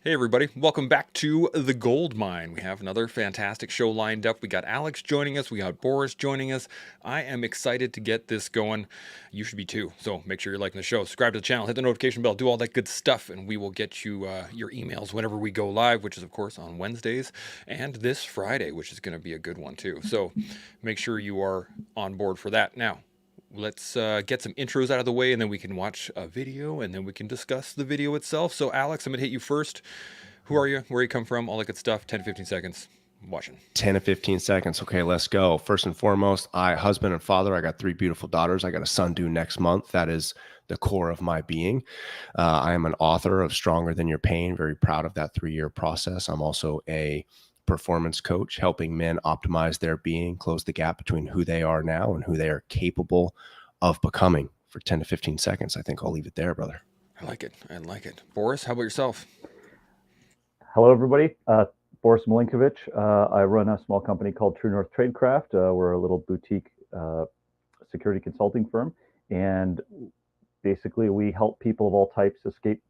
Hey everybody, welcome back to The Gold Mine. We have another fantastic show lined up. We got Alex joining us, we got Boris joining us. I am excited to get this going. You should be too, so make sure you're liking the show. Subscribe to the channel, hit the notification bell, do all that good stuff, and we will get you your emails whenever we go live, which is of course on Wednesdays, and this Friday, which is going to be a good one too. So make sure you are on board for that. Now, let's get some intros out of the way, and then we can watch a video, and then we can discuss the video itself. So Alex, I'm going to hit you first. Who are you? Where you come from? All that good stuff. 10 to 15 seconds. I'm watching. 10 to 15 seconds. Okay, let's go. First and foremost, husband and father. I got 3 beautiful daughters. I got a son due next month. That is the core of my being. I am an author of Stronger Than Your Pain. Very proud of that 3-year process. I'm also a performance coach, helping men optimize their being, close the gap between who they are now and who they are capable of becoming. For 10 to 15 seconds, I think I'll leave it there, brother. I like it. I like it. Boris, how about yourself? Hello, everybody. Boris Milinkovich. I run a small company called True North Tradecraft. We're a little boutique security consulting firm, and basically we help people of all types escape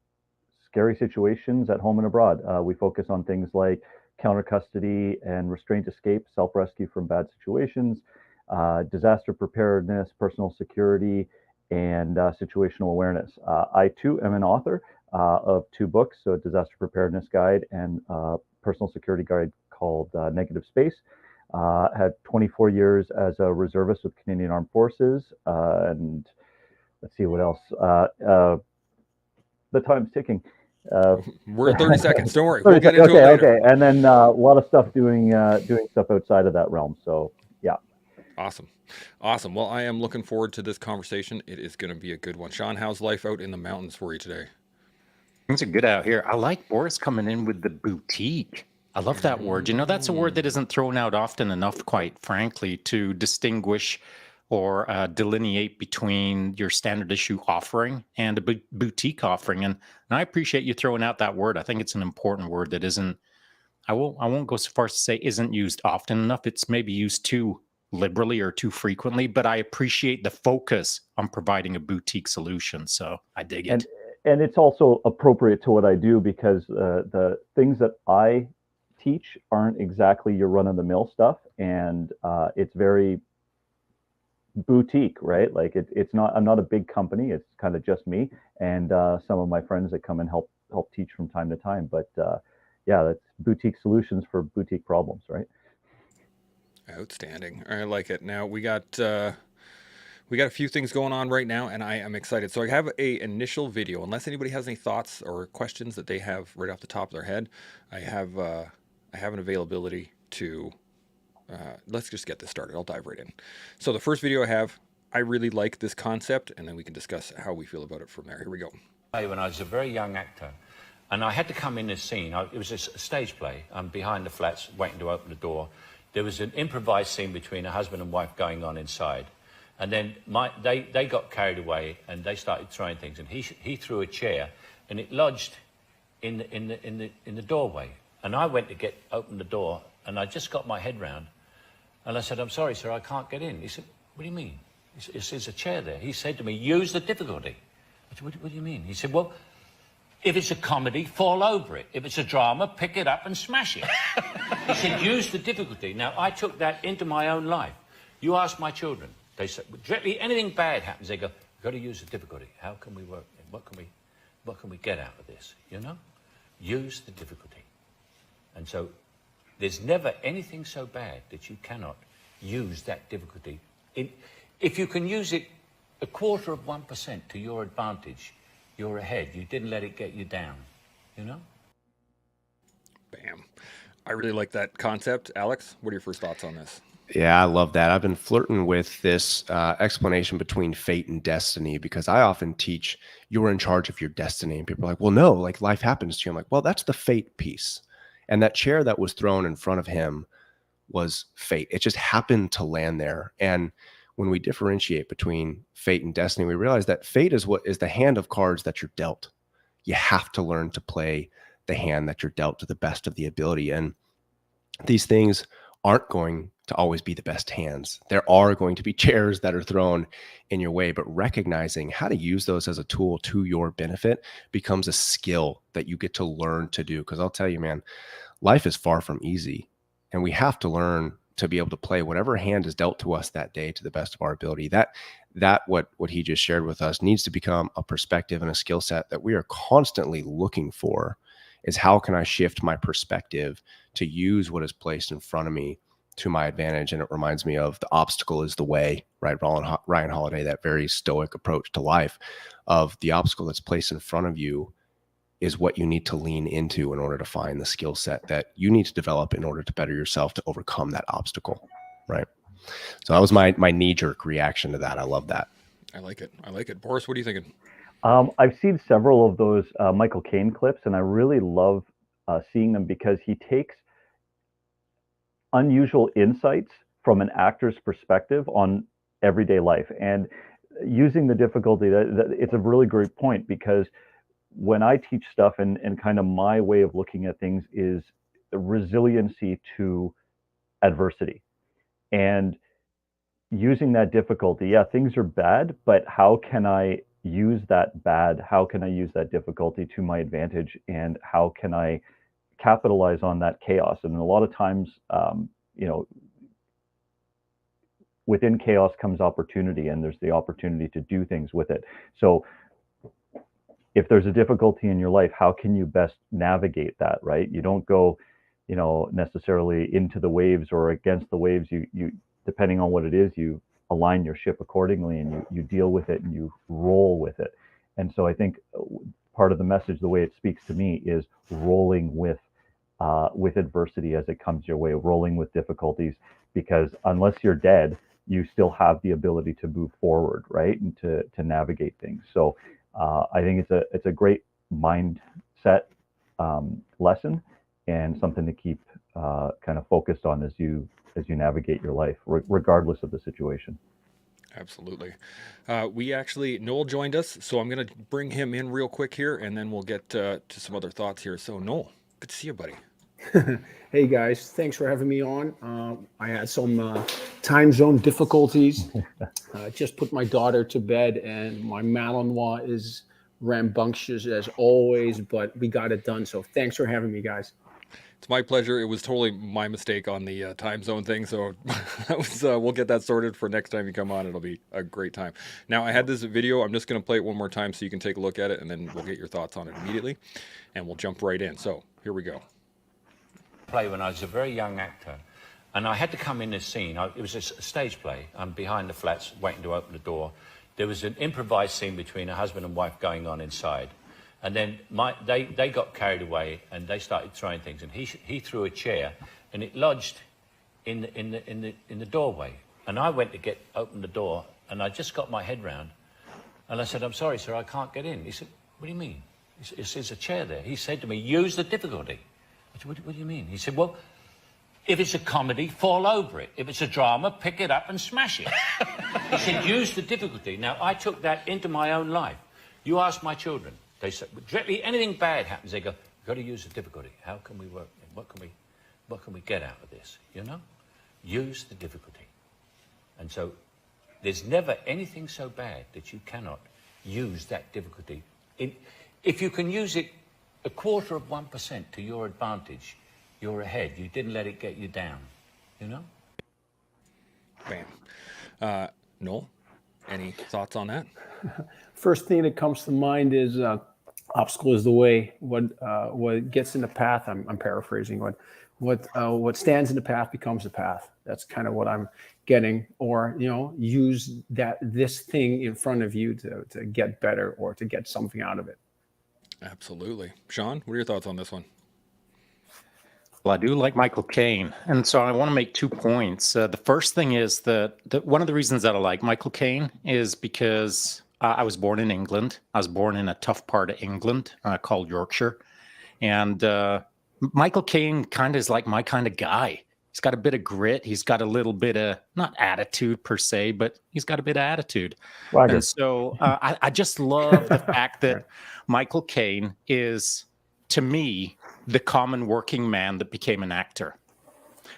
scary situations at home and abroad. We focus on things like counter custody and restraint escape, self-rescue from bad situations, disaster preparedness, personal security, and situational awareness. I too am an author of 2 books, so a disaster preparedness guide and personal security guide called Negative Space. Had 24 years as a reservist with Canadian Armed Forces, and let's see what else. The time's ticking. We're at 30 seconds. Don't worry. We'll get into it later. Okay. And then a lot of stuff doing stuff outside of that realm. So yeah. Awesome. Awesome. Well, I am looking forward to this conversation. It is going to be a good one. Shaun, how's life out in the mountains for you today? Things are good out here. I like Boris coming in with the boutique. I love that word. You know, that's a word that isn't thrown out often enough, quite frankly, to distinguish or delineate between your standard issue offering and a boutique offering. And I appreciate you throwing out that word. I think it's an important word that isn't, I won't go so far as to say isn't used often enough. It's maybe used too liberally or too frequently, but I appreciate the focus on providing a boutique solution. So I dig it. And it's also appropriate to what I do, because the things that I teach aren't exactly your run-of-the-mill stuff, and it's very boutique, right? Like it's not. I'm not a big company. It's kind of just me and some of my friends that come and help teach from time to time. But yeah, that's boutique solutions for boutique problems, right? Outstanding. I like it. Now we got a few things going on right now, and I am excited. So I have a initial video. Unless anybody has any thoughts or questions that they have right off the top of their head, I have an availability to. Let's just get this started. I'll dive right in. So the first video I really like this concept, and then we can discuss how we feel about it from there. Here we go. When I was a very young actor, and I had to come in this scene. It was a stage play. I'm behind the flats, waiting to open the door. There was an improvised scene between a husband and wife going on inside. And then they got carried away and they started throwing things. And he threw a chair and it lodged in the doorway. And I went to open the door, and I just got my head round. And I said, "I'm sorry, sir, I can't get in." He said, "What do you mean?" He said, "There's a chair there." He said to me, "Use the difficulty." I said, what do you mean?" He said, "Well, if it's a comedy, fall over it. If it's a drama, pick it up and smash it." He said, "Use the difficulty." Now, I took that into my own life. You ask my children. They say, directly, anything bad happens, they go, "We've got to use the difficulty. How can we work? What can we get out of this? You know? Use the difficulty." And so there's never anything so bad that you cannot use that difficulty. If you can use it 0.25% to your advantage, you're ahead. You didn't let it get you down, you know? Bam. I really like that concept. Alex, what are your first thoughts on this? Yeah, I love that. I've been flirting with this explanation between fate and destiny, because I often teach you're in charge of your destiny. And people are like, well, no, like life happens to you. I'm like, well, that's the fate piece. And that chair that was thrown in front of him was fate. It just happened to land there. And when we differentiate between fate and destiny, we realize that fate is what is the hand of cards that you're dealt. You have to learn to play the hand that you're dealt to the best of the ability. And these things aren't going to always be the best hands. There are going to be chairs that are thrown in your way, but recognizing how to use those as a tool to your benefit becomes a skill that you get to learn to do. Because I'll tell you, man, life is far from easy, and we have to learn to be able to play whatever hand is dealt to us that day to the best of our ability. What he just shared with us needs to become a perspective and a skill set that we are constantly looking for, is how can I shift my perspective to use what is placed in front of me to my advantage. And it reminds me of the obstacle is the way, right? Ryan Holiday, that very stoic approach to life of the obstacle that's placed in front of you is what you need to lean into in order to find the skill set that you need to develop in order to better yourself to overcome that obstacle, right? So that was my knee-jerk reaction to that. I love that. I like it. Boris, what are you thinking? I've seen several of those Michael Caine clips, and I really love seeing them because he takes unusual insights from an actor's perspective on everyday life. And using the difficulty, it's a really great point, because when I teach stuff and kind of my way of looking at things is the resiliency to adversity. And using that difficulty, yeah, things are bad, but how can I use that bad? How can I use that difficulty to my advantage? And how can I capitalize on that chaos? And a lot of times, within chaos comes opportunity, and there's the opportunity to do things with it. So if there's a difficulty in your life, how can you best navigate that, right? You don't go, necessarily into the waves or against the waves. You depending on what it is, you align your ship accordingly, and you deal with it and you roll with it. And so I think part of the message, the way it speaks to me, is rolling with adversity as it comes your way, rolling with difficulties, because unless you're dead, you still have the ability to move forward, right? And to navigate things. So I think it's a great mindset lesson, and something to keep kind of focused on as you navigate your life, regardless of the situation. Absolutely. Noel joined us, so I'm going to bring him in real quick here, and then we'll get to some other thoughts here. So Noel, good to see you, buddy. Hey guys, thanks for having me on. I had some time zone difficulties. Just put my daughter to bed, and my Malinois is rambunctious as always, but we got it done. So thanks for having me, guys. It's my pleasure. It was totally my mistake on the time zone thing. So we'll get that sorted for next time you come on. It'll be a great time. Now, I had this video. I'm just going to play it one more time so you can take a look at it, and then we'll get your thoughts on it immediately, and we'll jump right in. So here we go. Play when I was a very young actor, and I had to come in this scene. It was a stage play. I'm behind the flats waiting to open the door. There was an improvised scene between a husband and wife going on inside. And then they got carried away, and they started throwing things. And he threw a chair, and it lodged in the doorway. And I went to open the door, and I just got my head round, and I said, "I'm sorry, sir, I can't get in." He said, "What do you mean?" He said, "There's a chair there." He said to me, "Use the difficulty." I said, "What do you mean?" He said, "Well, if it's a comedy, fall over it. If it's a drama, pick it up and smash it." He said, "Use the difficulty." Now, I took that into my own life. You ask my children. They say, directly, anything bad happens, they go, "We've got to use the difficulty. How can we work? What can we get out of this? Use the difficulty." And so there's never anything so bad that you cannot use that difficulty. If you can use it 0.25% to your advantage, you're ahead. You didn't let it get you down, Bam. Noel, any thoughts on that? First thing that comes to mind is obstacle is the way. What gets in the path, I'm paraphrasing, what stands in the path becomes the path. That's kind of what I'm getting. Or use this thing in front of you to get better or to get something out of it. Absolutely. Shaun, what are your thoughts on this one? Well, I do like Michael Caine, and so I want to make 2 points. The first thing is that one of the reasons that I like Michael Caine is because I was born in England. I was born in a tough part of England called Yorkshire, and Michael Caine kind of is like my kind of guy. He's got a bit of grit. He's got a little bit of, not attitude per se, but he's got a bit of attitude. Swagger. And so I just love the fact that Michael Caine is, to me, the common working man that became an actor.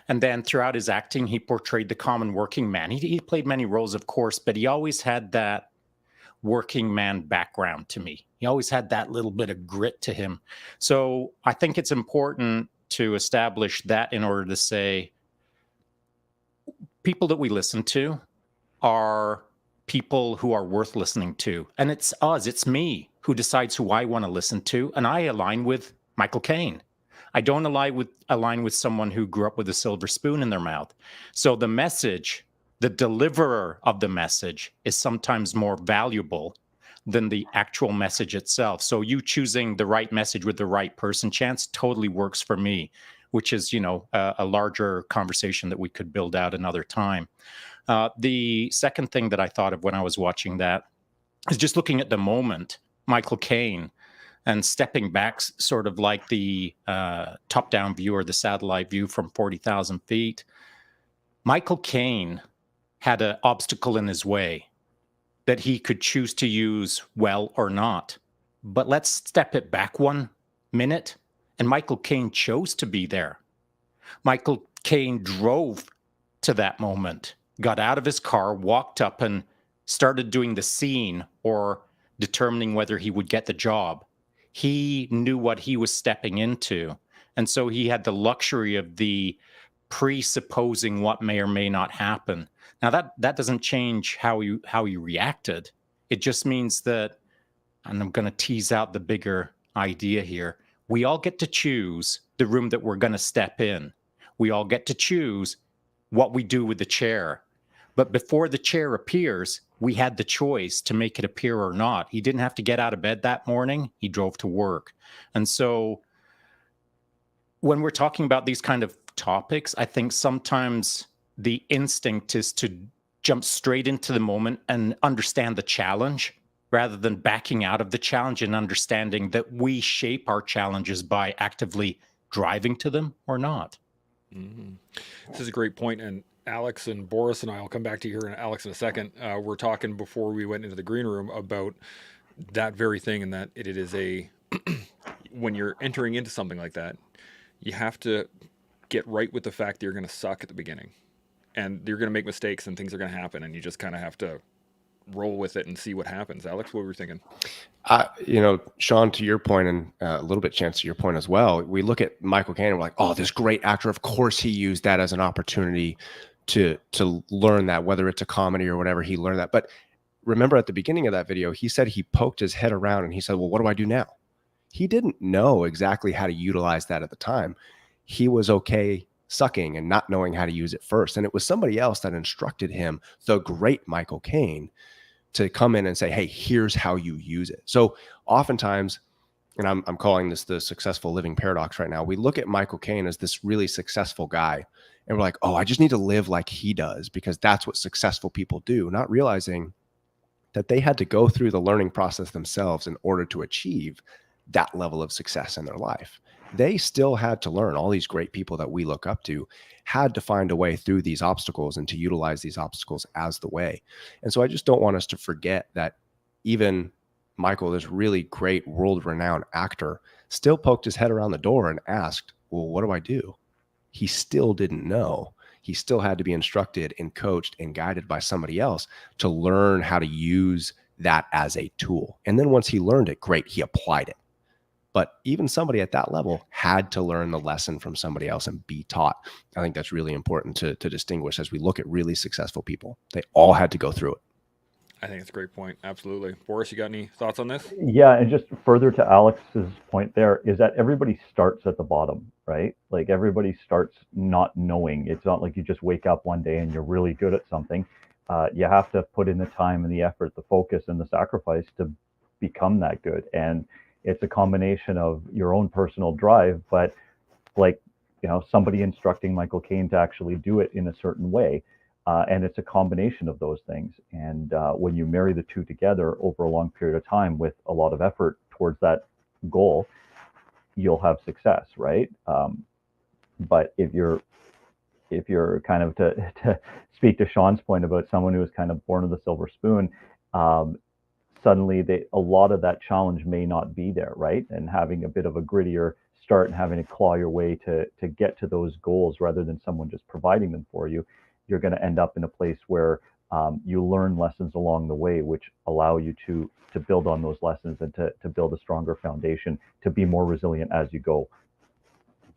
And then throughout his acting, he portrayed the common working man. He played many roles, of course, but he always had that working man background to me. He always had that little bit of grit to him. So I think it's important to establish that in order to say people that we listen to are people who are worth listening to. And it's us, it's me who decides who I want to listen to. And I align with Michael Caine. I don't align with someone who grew up with a silver spoon in their mouth. So the message, the deliverer of the message, is sometimes more valuable than the actual message itself. So you choosing the right message with the right person, Chance, totally works for me, which is, a larger conversation that we could build out another time. The second thing that I thought of when I was watching that is just looking at the moment, Michael Caine, and stepping back, sort of like the top-down view or the satellite view from 40,000 feet. Michael Caine had an obstacle in his way that he could choose to use well or not. But let's step it back 1 minute, and Michael Caine chose to be there. Michael Caine drove to that moment, got out of his car, walked up, and started doing the scene or determining whether he would get the job. He knew what he was stepping into. And so he had the luxury of the presupposing what may or may not happen. Now that doesn't change how he reacted. It just means that, and I'm going to tease out the bigger idea here, we all get to choose the room that we're going to step in. We all get to choose what we do with the chair. But before the chair appears, we had the choice to make it appear or not. He didn't have to get out of bed that morning. He drove to work. And so when we're talking about these kind of topics, I think sometimes the instinct is to jump straight into the moment and understand the challenge rather than backing out of the challenge and understanding that we shape our challenges by actively driving to them or not. Mm-hmm. This is a great point. And Alex and Boris and I will come back to you here, and Alex, in a second. We're talking before we went into the green room about that very thing, and that it is when you're entering into something like that, you have to get right with the fact that you're going to suck at the beginning, and you're going to make mistakes, and things are going to happen, and you just kind of have to roll with it and see what happens. Alex, what were you thinking? Shaun, to your point, and a little bit Chance to your point as well, we look at Michael Caine and we're like, oh, this great actor, of course he used that as an opportunity to learn that, whether it's a comedy or whatever, he learned that. But remember at the beginning of that video, he said he poked his head around and he said, well, what do I do now? He didn't know exactly how to utilize that at the time. He was okay sucking and not knowing how to use it first. And it was somebody else that instructed him, the great Michael Caine, to come in and say, hey, here's how you use it. So oftentimes, and I'm calling this the successful living paradox right now, we look at Michael Caine as this really successful guy, and we're like, oh, I just need to live like he does because that's what successful people do, not realizing that they had to go through the learning process themselves in order to achieve that level of success in their life. They still had to learn. All these great people that we look up to had to find a way through these obstacles and to utilize these obstacles as the way. And so I just don't want us to forget that even Michael, this really great world-renowned actor, still poked his head around the door and asked, well, what do I do? He still didn't know. He still had to be instructed and coached and guided by somebody else to learn how to use that as a tool. And then once he learned it, great, he applied it. But even somebody at that level had to learn the lesson from somebody else and be taught. I think that's really important to distinguish as we look at really successful people. They all had to go through it. I think it's a great point. Absolutely. Boris, you got any thoughts on this? Yeah, and just further to Alex's point there is that everybody starts at the bottom, right? Like everybody starts not knowing. It's not like you just wake up one day and you're really good at something. You have to put in the time and the effort, the focus and the sacrifice to become that good. And it's a combination of your own personal drive, but like, somebody instructing Michael Caine to actually do it in a certain way. And it's a combination of those things. And when you marry the two together over a long period of time with a lot of effort towards that goal, you'll have success, right? But if you're kind of to speak to Shaun's point about someone who was kind of born with a silver spoon, suddenly a lot of that challenge may not be there, right? And having a bit of a grittier start and having to claw your way to get to those goals rather than someone just providing them for you, you're going to end up in a place where you learn lessons along the way, which allow you to build on those lessons and to build a stronger foundation, to be more resilient as you go.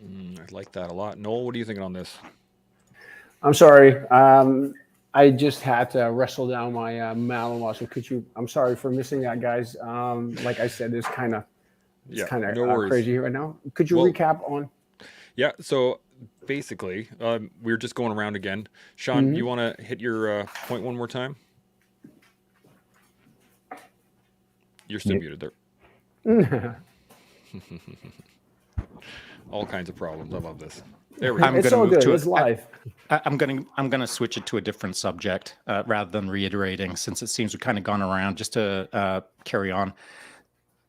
I like that a lot. Noel, what are you thinking on this? I'm sorry. I just had to wrestle down my Malinois. So I'm sorry for missing that, guys. Like I said, it's kind of No worries. crazy right now. Could you recap on? Yeah. So basically, we're just going around again. Shaun, you want to hit your point one more time? You're still muted there. All kinds of problems. I love this. There we go. It's all good. It's live. I'm gonna switch it to a different subject rather than reiterating, since it seems we've kind of gone around. Just to carry on,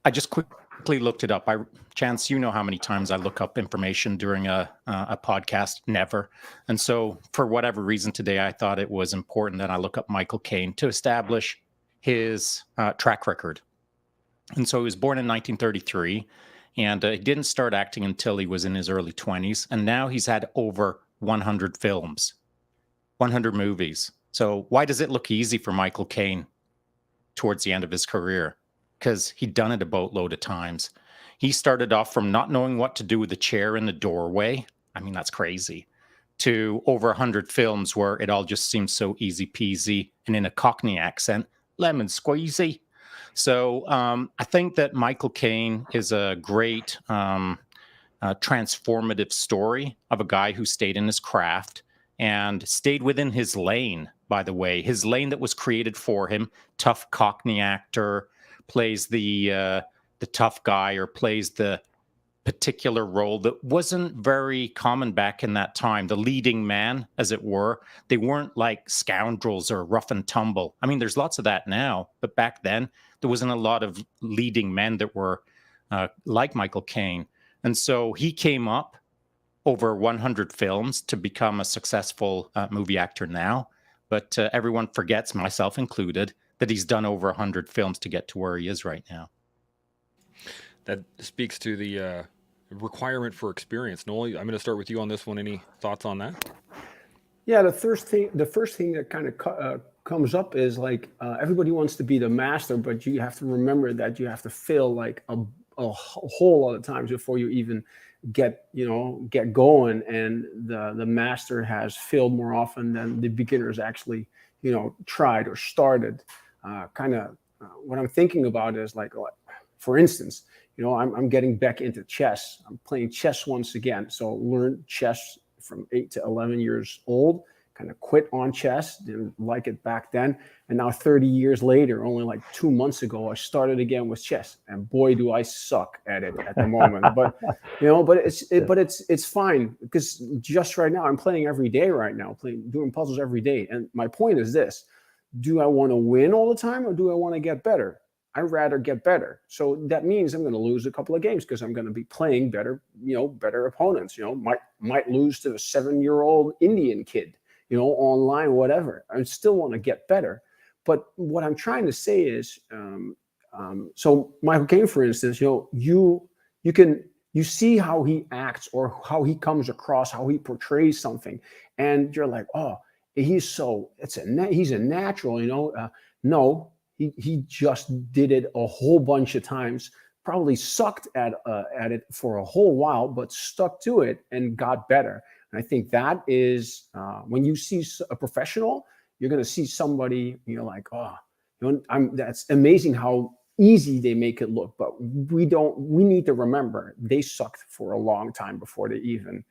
I just quickly looked it up. Chance, you know how many times I look up information during a podcast? Never. And so, for whatever reason today, I thought it was important that I look up Michael Caine to establish his track record. And so he was born in 1933. And he didn't start acting until he was in his early 20s. And now he's had over 100 films, 100 movies. So why does it look easy for Michael Caine towards the end of his career? Because he'd done it a boatload of times. He started off from not knowing what to do with the chair in the doorway. I mean, that's crazy. To over 100 films where it all just seems so easy peasy. And in a Cockney accent, lemon squeezy. So I think that Michael Caine is a great transformative story of a guy who stayed in his craft and stayed within his lane, by the way. His lane that was created for him. Tough Cockney actor, plays the tough guy or plays the particular role that wasn't very common back in that time. The leading man, as it were. They weren't like scoundrels or rough and tumble. I mean, there's lots of that now, but back then there wasn't a lot of leading men that were like Michael Caine. And so he came up over 100 films to become a successful movie actor now. But everyone forgets, myself included, that he's done over 100 films to get to where he is right now. That speaks to the requirement for experience. Noel, I'm going to start with you on this one. Any thoughts on that? Yeah, the first thing that kind of comes up is like everybody wants to be the master, but you have to remember that you have to fail like a whole lot of times before you even get going. And the master has failed more often than the beginners actually tried or started. What I'm thinking about is like, for instance, I'm getting back into chess. I'm playing chess once again. So learned chess from 8 to 11 years old, kind of quit on chess, didn't like it back then. And now 30 years later, only like 2 months ago, I started again with chess. And boy, do I suck at it at the moment. But, it's fine, because just right now I'm playing every day right now, doing puzzles every day. And my point is this: do I want to win all the time, or do I want to get better? I'd rather get better. So that means I'm going to lose a couple of games because I'm going to be playing better, better opponents. Might lose to a 7-year-old Indian kid, online, whatever. I still want to get better. But what I'm trying to say is, so Michael Caine, for instance, you see how he acts or how he comes across, how he portrays something, and you're like, oh, he's a natural, no. He just did it a whole bunch of times, probably sucked at it for a whole while, but stuck to it and got better. And I think that is when you see a professional, you're going to see somebody, like, oh, that's amazing how easy they make it look. But we need to remember they sucked for a long time before they even,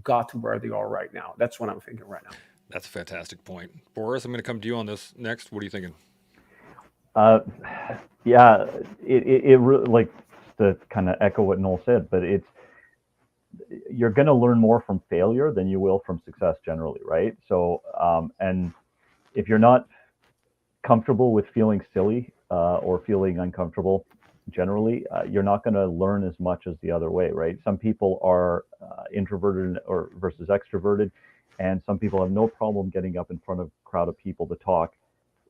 got to where they are right now. That's what I'm thinking right now. That's a fantastic point. Boris, I'm going to come to you on this next. What are you thinking? Yeah, it really, like, to kind of echo what Noel said, but you're going to learn more from failure than you will from success generally, right? So, and if you're not comfortable with feeling silly or feeling uncomfortable generally, you're not going to learn as much as the other way, right? Some people are introverted or versus extroverted, and some people have no problem getting up in front of a crowd of people to talk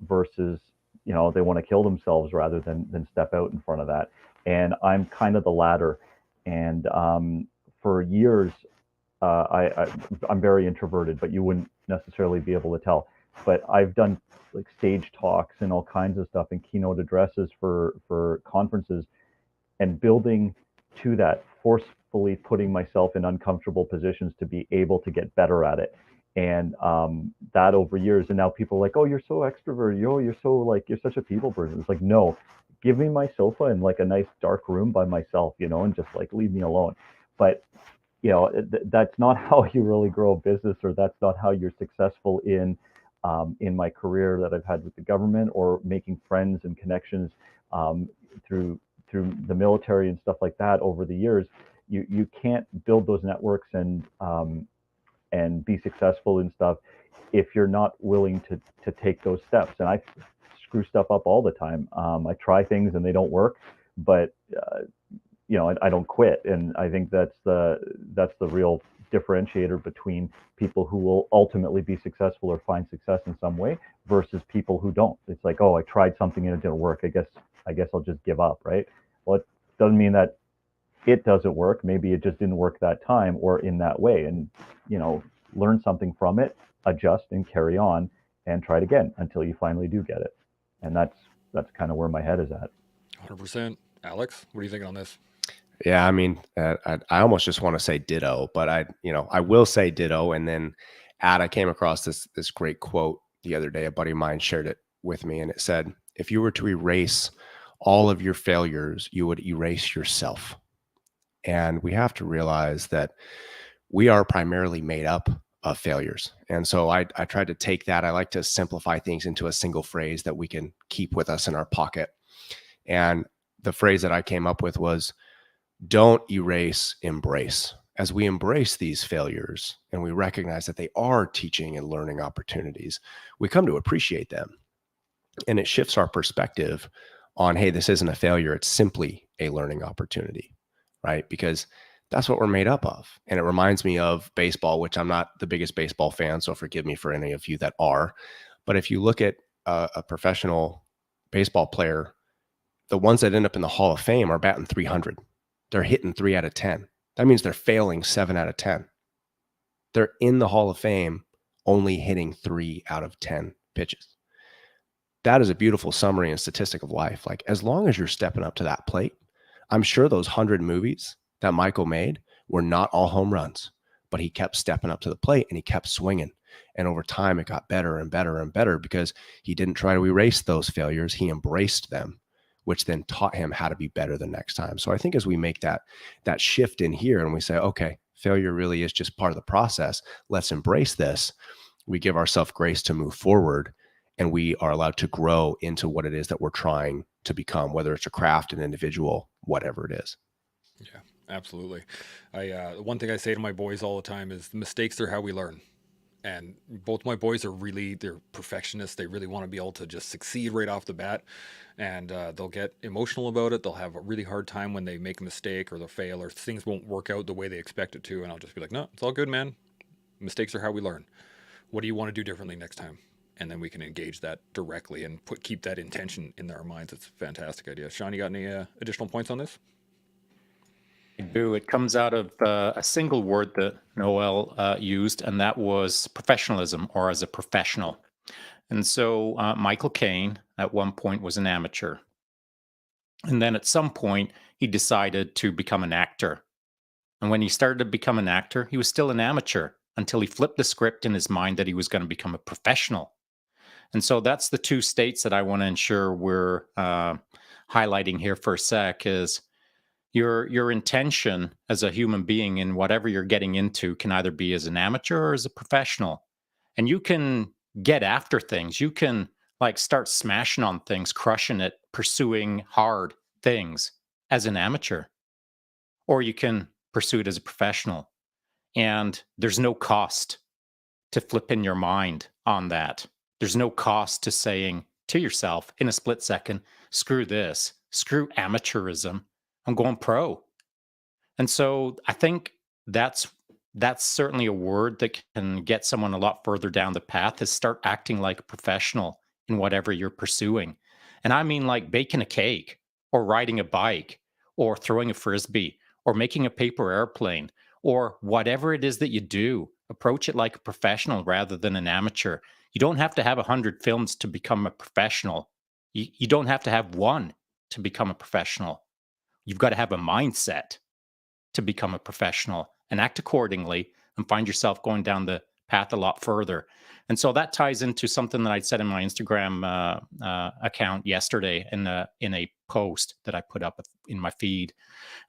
versus they want to kill themselves rather than step out in front of that. And I'm kind of the latter. And for years, I'm very introverted, but you wouldn't necessarily be able to tell. But I've done like stage talks and all kinds of stuff and keynote addresses for conferences, and building to that, forcefully putting myself in uncomfortable positions to be able to get better at it. And that over years, and now people are like, oh, you're so extroverted, you're so like, you're such a people person. It's like, no, give me my sofa and like a nice dark room by myself, and just like leave me alone. But that's not how you really grow a business, or that's not how you're successful in my career that I've had with the government, or making friends and connections through the military and stuff like that over the years. You can't build those networks and be successful in stuff if you're not willing to take those steps. And I screw stuff up all the time. I try things and they don't work, but I don't quit. And I think that's the real differentiator between people who will ultimately be successful or find success in some way versus people who don't. It's like, oh, I tried something and it didn't work. I guess I'll just give up, right? Well, it doesn't mean that it doesn't work. Maybe it just didn't work that time or in that way. And, learn something from it, adjust and carry on and try it again until you finally do get it. And that's kind of where my head is at. 100%. Alex, what are you thinking on this? Yeah, I mean, I almost just want to say ditto, but I will say ditto. And then I came across this great quote the other day. A buddy of mine shared it with me, and it said, if you were to erase all of your failures, you would erase yourself. And we have to realize that we are primarily made up of failures. And so I tried to take that. I like to simplify things into a single phrase that we can keep with us in our pocket. And the phrase that I came up with was, don't erase, embrace. As we embrace these failures and we recognize that they are teaching and learning opportunities, we come to appreciate them. And it shifts our perspective on, hey, this isn't a failure. It's simply a learning opportunity, right? Because that's what we're made up of. And it reminds me of baseball, which I'm not the biggest baseball fan, so forgive me for any of you that are. But if you look at a professional baseball player, the ones that end up in the Hall of Fame are batting 300. They're hitting 3 out of 10. That means they're failing 7 out of 10. They're in the Hall of Fame only hitting 3 out of 10 pitches. That is a beautiful summary and statistic of life. Like, as long as you're stepping up to that plate, I'm sure those 100 movies that Michael made were not all home runs, but he kept stepping up to the plate and he kept swinging. And over time, it got better and better and better because he didn't try to erase those failures. He embraced them, which then taught him how to be better the next time. So I think as we make that shift in here and we say, okay, failure really is just part of the process, let's embrace this. We give ourselves grace to move forward, and we are allowed to grow into what it is that we're trying to become, whether it's a craft, an individual, whatever it is. Yeah, absolutely. One thing I say to my boys all the time is mistakes are how we learn. And both my boys they're perfectionists. They really want to be able to just succeed right off the bat. And they'll get emotional about it. They'll have a really hard time when they make a mistake or they'll fail or things won't work out the way they expect it to. And I'll just be like, no, it's all good, man. Mistakes are how we learn. What do you want to do differently next time? And then we can engage that directly and keep that intention in our minds. It's a fantastic idea. Shaun, you got any additional points on this? I do. It comes out of a single word that Noel used, and that was professionalism, or as a professional. And so Michael Caine at one point was an amateur. And then at some point, he decided to become an actor. And when he started to become an actor, he was still an amateur until he flipped the script in his mind that he was going to become a professional. And so that's the two states that I want to ensure we're highlighting here for a sec is your intention as a human being in whatever you're getting into can either be as an amateur or as a professional. And you can get after things. You can like start smashing on things, crushing it, pursuing hard things as an amateur, or you can pursue it as a professional. And there's no cost to flipping your mind on that. There's no cost to saying to yourself in a split second, screw this, screw amateurism, I'm going pro. And so I think that's certainly a word that can get someone a lot further down the path is start acting like a professional in whatever you're pursuing. And I mean like baking a cake or riding a bike or throwing a frisbee or making a paper airplane or whatever it is that you do. Approach it like a professional rather than an amateur. You don't have to have 100 films to become a professional. You don't have to have one to become a professional. You've got to have a mindset to become a professional and act accordingly and find yourself going down the path a lot further. And so that ties into something that I said in my Instagram account yesterday in a post that I put up in my feed.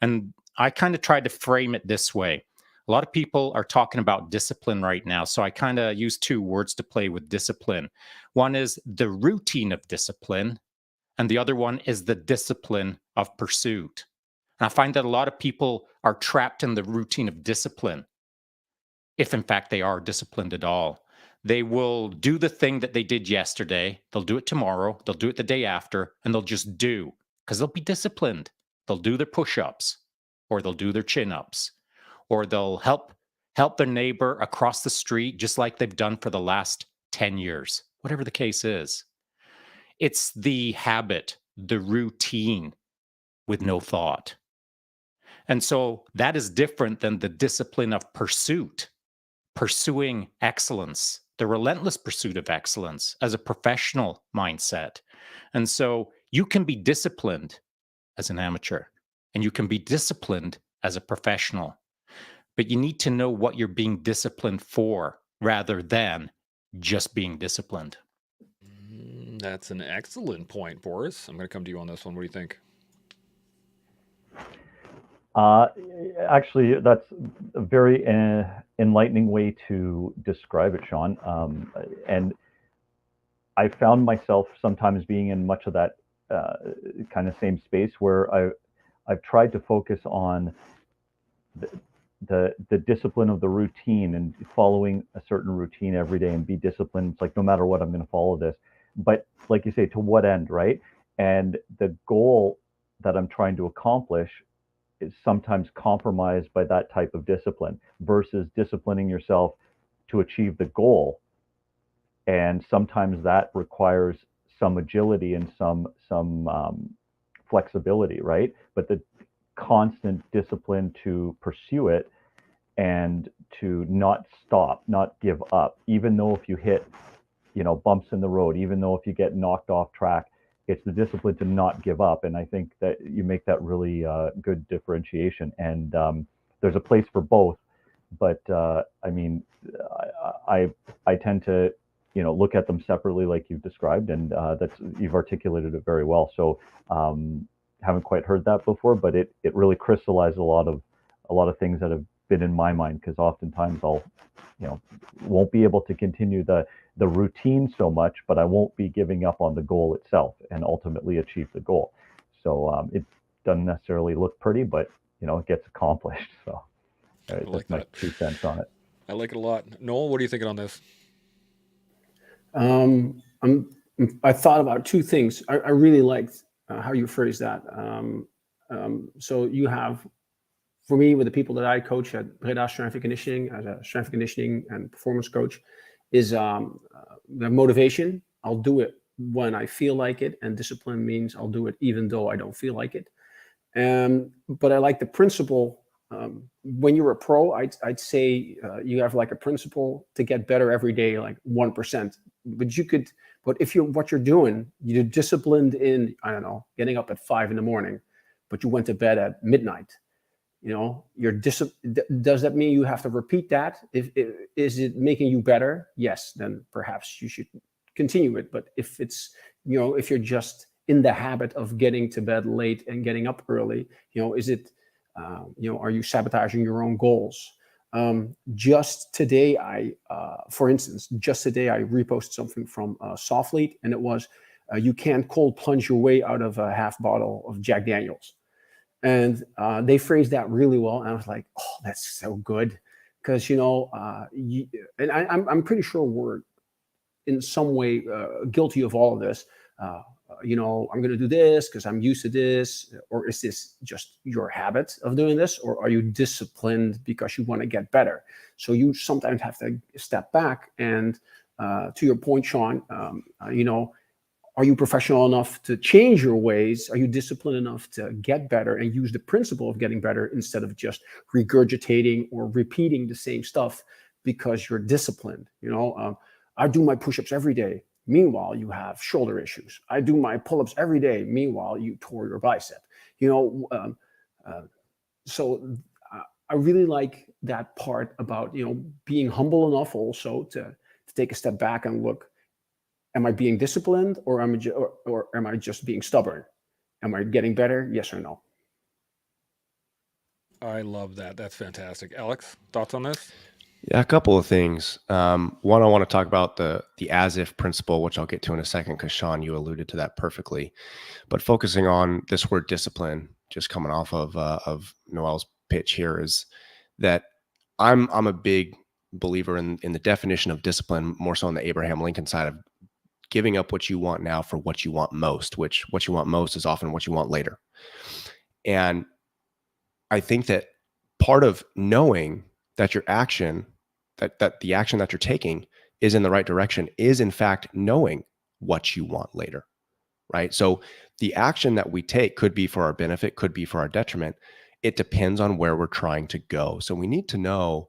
And I kind of tried to frame it this way. A lot of people are talking about discipline right now. So I kind of use two words to play with discipline. One is the routine of discipline, and the other one is the discipline of pursuit. And I find that a lot of people are trapped in the routine of discipline, if in fact they are disciplined at all. They will do the thing that they did yesterday. They'll do it tomorrow. They'll do it the day after, and they'll just do because they'll be disciplined. They'll do their push-ups, or they'll do their chin-ups, or they'll help their neighbor across the street just like they've done for the last 10 years, whatever the case is. It's the habit, the routine with no thought. And so that is different than the discipline of pursuit, pursuing excellence, the relentless pursuit of excellence as a professional mindset. And so you can be disciplined as an amateur and you can be disciplined as a professional, but you need to know what you're being disciplined for rather than just being disciplined. That's an excellent point, Boris. I'm going to come to you on this one. What do you think? Actually, that's a very enlightening way to describe it, Shaun. And I found myself sometimes being in much of that kind of same space where I've tried to focus on the discipline of the routine and following a certain routine every day and be disciplined. It's like, no matter what, I'm going to follow this. But like you say, to what end, right? And the goal that I'm trying to accomplish is sometimes compromised by that type of discipline versus disciplining yourself to achieve the goal. And sometimes that requires some agility and some flexibility, right? But the constant discipline to pursue it and to not stop, not give up, even though if you hit, bumps in the road, even though if you get knocked off track, it's the discipline to not give up. And I think that you make that really good differentiation. And there's a place for both. But I mean, I tend to, look at them separately, like you've described, and you've articulated it very well. So haven't quite heard that before, but it really crystallized a lot of things that have been in my mind, because oftentimes I'll, won't be able to continue the routine so much, but I won't be giving up on the goal itself and ultimately achieve the goal. So it doesn't necessarily look pretty, but it gets accomplished. So that's my 2 cents on it. I like it a lot. Noel, what are you thinking on this? I thought about two things. I really liked how you phrased that. So you have, for me, with the people that I coach at Breda Strength and Conditioning, as a strength and conditioning and performance coach, is the motivation. I'll do it when I feel like it, and discipline means I'll do it even though I don't feel like it. But I like the principle. When you're a pro, I'd say you have like a principle to get better every day, like 1%. But if what you're doing, you're disciplined in, I don't know, getting up at 5 a.m, but you went to bed at midnight. Does that mean you have to repeat that? Is it making you better? Yes, then perhaps you should continue it. But if it's, if you're just in the habit of getting to bed late and getting up early, is it, are you sabotaging your own goals? Just today, for instance, I reposted something from Softlete, and it was, you can't cold plunge your way out of a half bottle of Jack Daniels. And they phrased that really well. And I was like, oh, that's so good. Because, and I'm pretty sure we're in some way guilty of all of this. I'm going to do this because I'm used to this. Or is this just your habit of doing this? Or are you disciplined because you want to get better? So you sometimes have to step back. And to your point, Shaun, Are you professional enough to change your ways? Are you disciplined enough to get better and use the principle of getting better instead of just regurgitating or repeating the same stuff because you're disciplined? I do my push-ups every day. Meanwhile, you have shoulder issues. I do my pull-ups every day. Meanwhile, you tore your bicep. So I really like that part about being humble enough also to take a step back and look. Am I being disciplined, or am I just being stubborn? Am I getting better? Yes or no? I love that. That's fantastic. Alex, thoughts on this? Yeah, a couple of things. One, I want to talk about the as if principle, which I'll get to in a second, because Shaun, you alluded to that perfectly. But focusing on this word discipline, just coming off of Noel's pitch here, is that I'm a big believer in the definition of discipline, more so on the Abraham Lincoln side of giving up what you want now for what you want most, which what you want most is often what you want later. And I think that part of knowing that your action, that the action that you're taking is in the right direction, is in fact knowing what you want later, right? So the action that we take could be for our benefit, could be for our detriment. It depends on where we're trying to go. So we need to know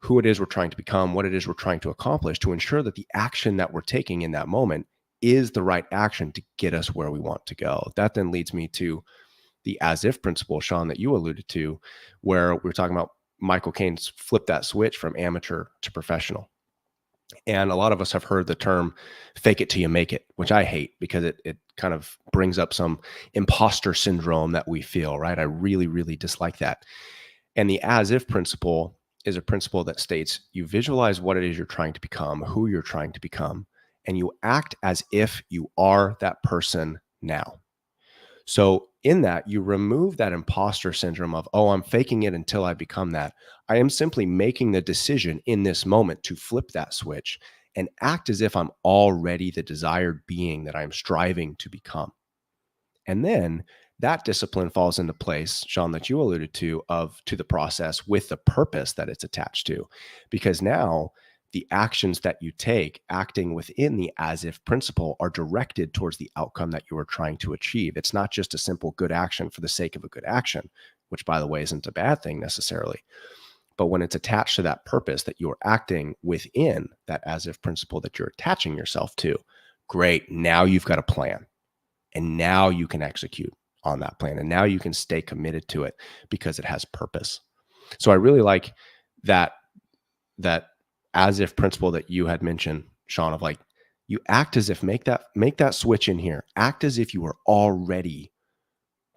who it is we're trying to become, what it is we're trying to accomplish, to ensure that the action that we're taking in that moment is the right action to get us where we want to go. That then leads me to the as if principle, Shaun, that you alluded to, where we're talking about Michael Caine's flip that switch from amateur to professional. And a lot of us have heard the term fake it till you make it, which I hate because it kind of brings up some imposter syndrome that we feel, right? I really, really dislike that. And the as if principle is a principle that states you visualize what it is you're trying to become, who you're trying to become, and you act as if you are that person now. So in that, you remove that imposter syndrome of, oh, I'm faking it until I become that. I am simply making the decision in this moment to flip that switch and act as if I'm already the desired being that I'm striving to become. And then that discipline falls into place, Shaun, that you alluded to the process with the purpose that it's attached to. Because now the actions that you take, acting within the as if principle, are directed towards the outcome that you are trying to achieve. It's not just a simple good action for the sake of a good action, which, by the way, isn't a bad thing necessarily. But when it's attached to that purpose that you're acting within that as if principle that you're attaching yourself to, great, now you've got a plan. And now you can execute on that plan. And now you can stay committed to it because it has purpose. So I really like that as if principle that you had mentioned, Shaun, of like, you act as if, make that switch in here, act as if you are already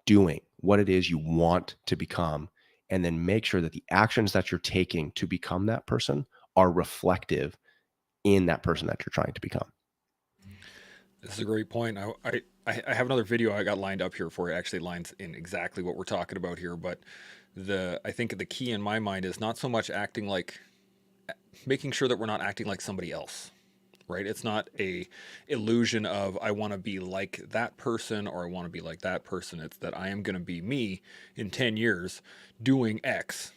doing what it is you want to become, and then make sure that the actions that you're taking to become that person are reflective in that person that you're trying to become. This is a great point. I have another video I got lined up here for it. Actually lines in exactly what we're talking about here, but I think the key in my mind is not so much making sure that we're not acting like somebody else, right? It's not a illusion of I want to be like that person or I want to be like that person. It's that I am going to be me in 10 years doing X,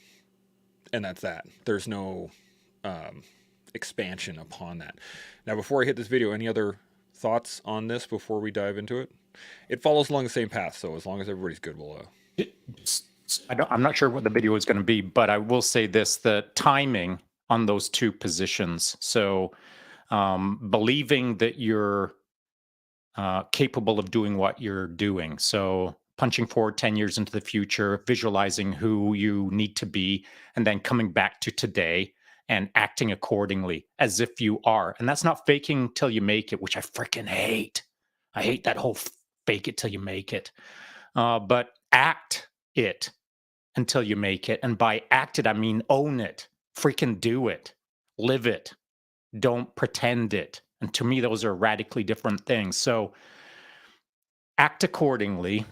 and that's that. There's no expansion upon that. Now, before I hit this video, any other thoughts on this before we dive into it? It follows along the same path, so as long as everybody's good, we'll I'm not sure what the video is going to be, but I will say this: the timing on those two positions. So believing that you're capable of doing what you're doing. So punching forward 10 years into the future, visualizing who you need to be, and then coming back to today and acting accordingly as if you are. And that's not faking till you make it, which I freaking hate. I hate that whole fake it till you make it. But act it until you make it. And by act it, I mean own it, freaking do it, live it, don't pretend it. And to me, those are radically different things. So act accordingly,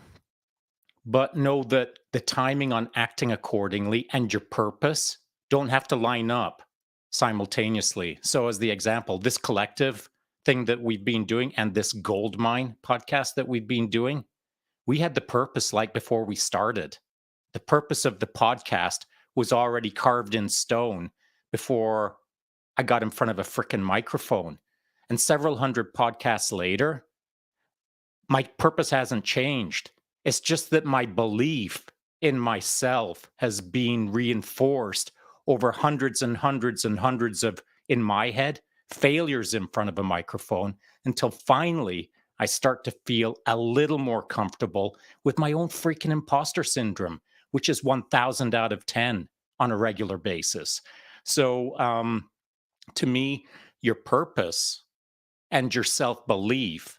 but know that the timing on acting accordingly and your purpose don't have to line up simultaneously. So as the example, this collective thing that we've been doing and this gold mine podcast that we've been doing, we had the purpose like before we started. The purpose of the podcast was already carved in stone before I got in front of a freaking microphone. And several hundred podcasts later, my purpose hasn't changed. It's just that my belief in myself has been reinforced over hundreds and hundreds and hundreds of, in my head, failures in front of a microphone, until finally I start to feel a little more comfortable with my own freaking imposter syndrome, which is 1,000 out of 10 on a regular basis. So to me, your purpose and your self-belief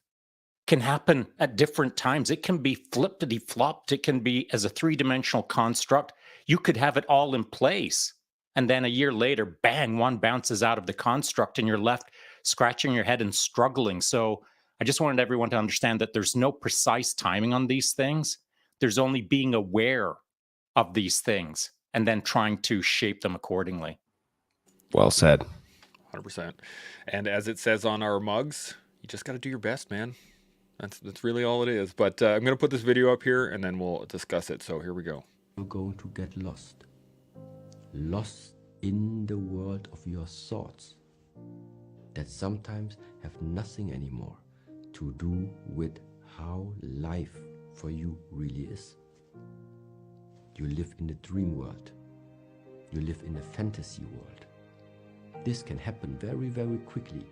can happen at different times. It can be flippity-flopped. It can be as a three-dimensional construct. You could have it all in place, and then a year later, bang, one bounces out of the construct and you're left scratching your head and struggling. So I just wanted everyone to understand that there's no precise timing on these things. There's only being aware of these things and then trying to shape them accordingly. Well said. 100%. And as it says on our mugs, you just got to do your best, man. That's really all it is. But I'm going to put this video up here and then we'll discuss it. So here we go. You're going to get lost. Lost in the world of your thoughts that sometimes have nothing anymore to do with how life for you really is. You live in a dream world. You live in a fantasy world. This can happen very, very quickly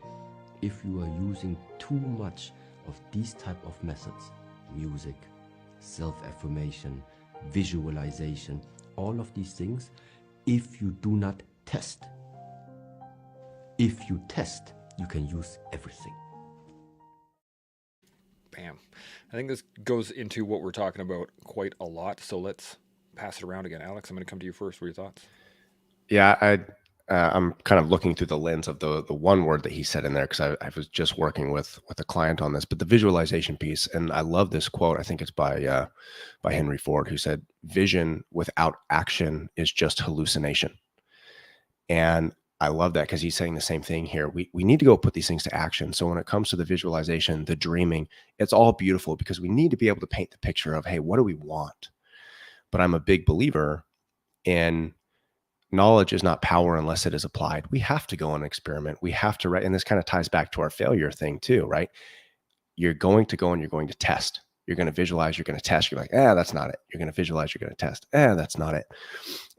if you are using too much of these type of methods: music, self-affirmation, visualization, all of these things. If you do not test, if you test, you can use everything. Bam. I think this goes into what we're talking about quite a lot. So let's pass it around again. Alex, I'm going to come to you first. What are your thoughts? Yeah, I'm kind of looking through the lens of the one word that he said in there, because I was just working with a client on this, but the visualization piece. And I love this quote. I think it's by Henry Ford, who said, "Vision without action is just hallucination." And I love that, because he's saying the same thing here. We need to go put these things to action. So when it comes to the visualization, the dreaming, it's all beautiful, because we need to be able to paint the picture of, hey, what do we want? But I'm a big believer in knowledge is not power unless it is applied. We have to go on an experiment. We have to write. And this kind of ties back to our failure thing too, right? You're going to go and you're going to test. You're going to visualize, you're going to test. You're like, that's not it. You're going to visualize, you're going to test. That's not it.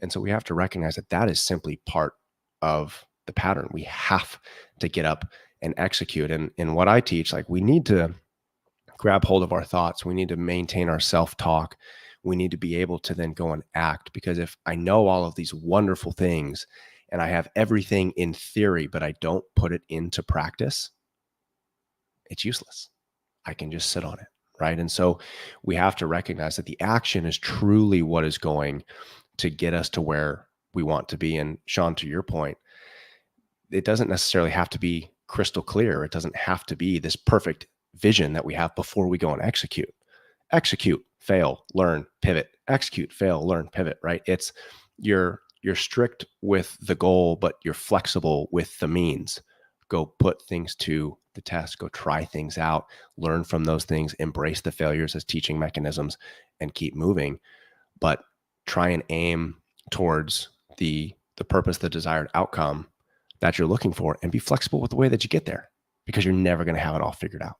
And so we have to recognize that that is simply part of the pattern. We have to get up and execute. And in what I teach, like, we need to grab hold of our thoughts. We need to maintain our self-talk. We need to be able to then go and act, because if I know all of these wonderful things and I have everything in theory, but I don't put it into practice, it's useless. I can just sit on it, right? And so we have to recognize that the action is truly what is going to get us to where we want to be. And Shaun, to your point, it doesn't necessarily have to be crystal clear. It doesn't have to be this perfect vision that we have before we go and execute. Execute, fail, learn, pivot. Execute, fail, learn, pivot, right? It's you're strict with the goal, but you're flexible with the means. Go put things to the test, go try things out, learn from those things, embrace the failures as teaching mechanisms, and keep moving. But try and aim towards the purpose, the desired outcome that you're looking for, and be flexible with the way that you get there, because you're never going to have it all figured out.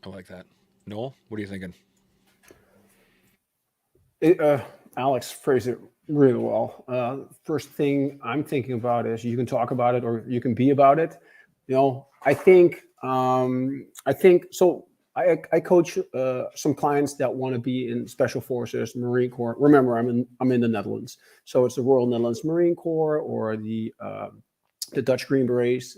I like that. Noel, what are you thinking? Alex phrased it really well. First thing I'm thinking about is you can talk about it or you can be about it. I think so. I coach some clients that want to be in Special Forces, Marine Corps. Remember, I'm in the Netherlands, so it's the Royal Netherlands Marine Corps or the Dutch Green Berets,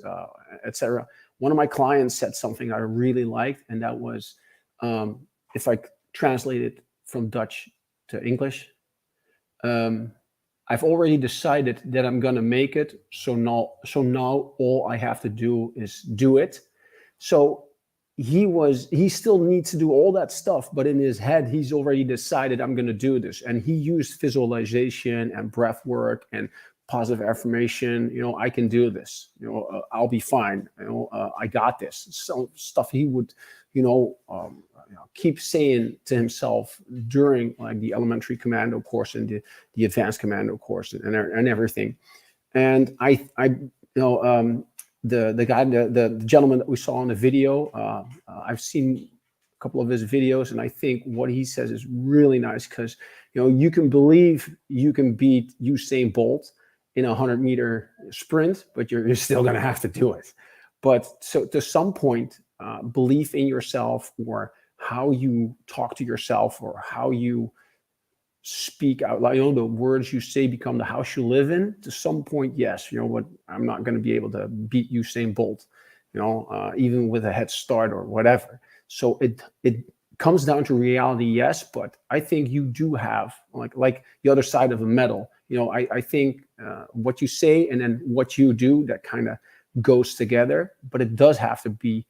etc. One of my clients said something I really liked, and that was, if I translate it from Dutch to English, I've already decided that I'm gonna make it. So now all I have to do is do it. So he still needs to do all that stuff, but in his head, he's already decided, I'm gonna do this. And he used visualization and breath work and positive affirmation. I can do this. I'll be fine. I got this. So stuff he would, keep saying to himself during like the elementary commando course and the advanced commando course and everything. And the guy, the gentleman that we saw in the video, I've seen couple of his videos, and I think what he says is really nice because, you can believe you can beat Usain Bolt in a 100-meter sprint, but you're still going to have to do it. But so to some point, belief in yourself, or how you talk to yourself, or how you speak out loud, the words you say become the house you live in. To some point, yes, what, I'm not going to be able to beat Usain Bolt, even with a head start or whatever. So it comes down to reality, yes, but I think you do have like the other side of a medal. I think what you say and then what you do, that kind of goes together, but it does have to be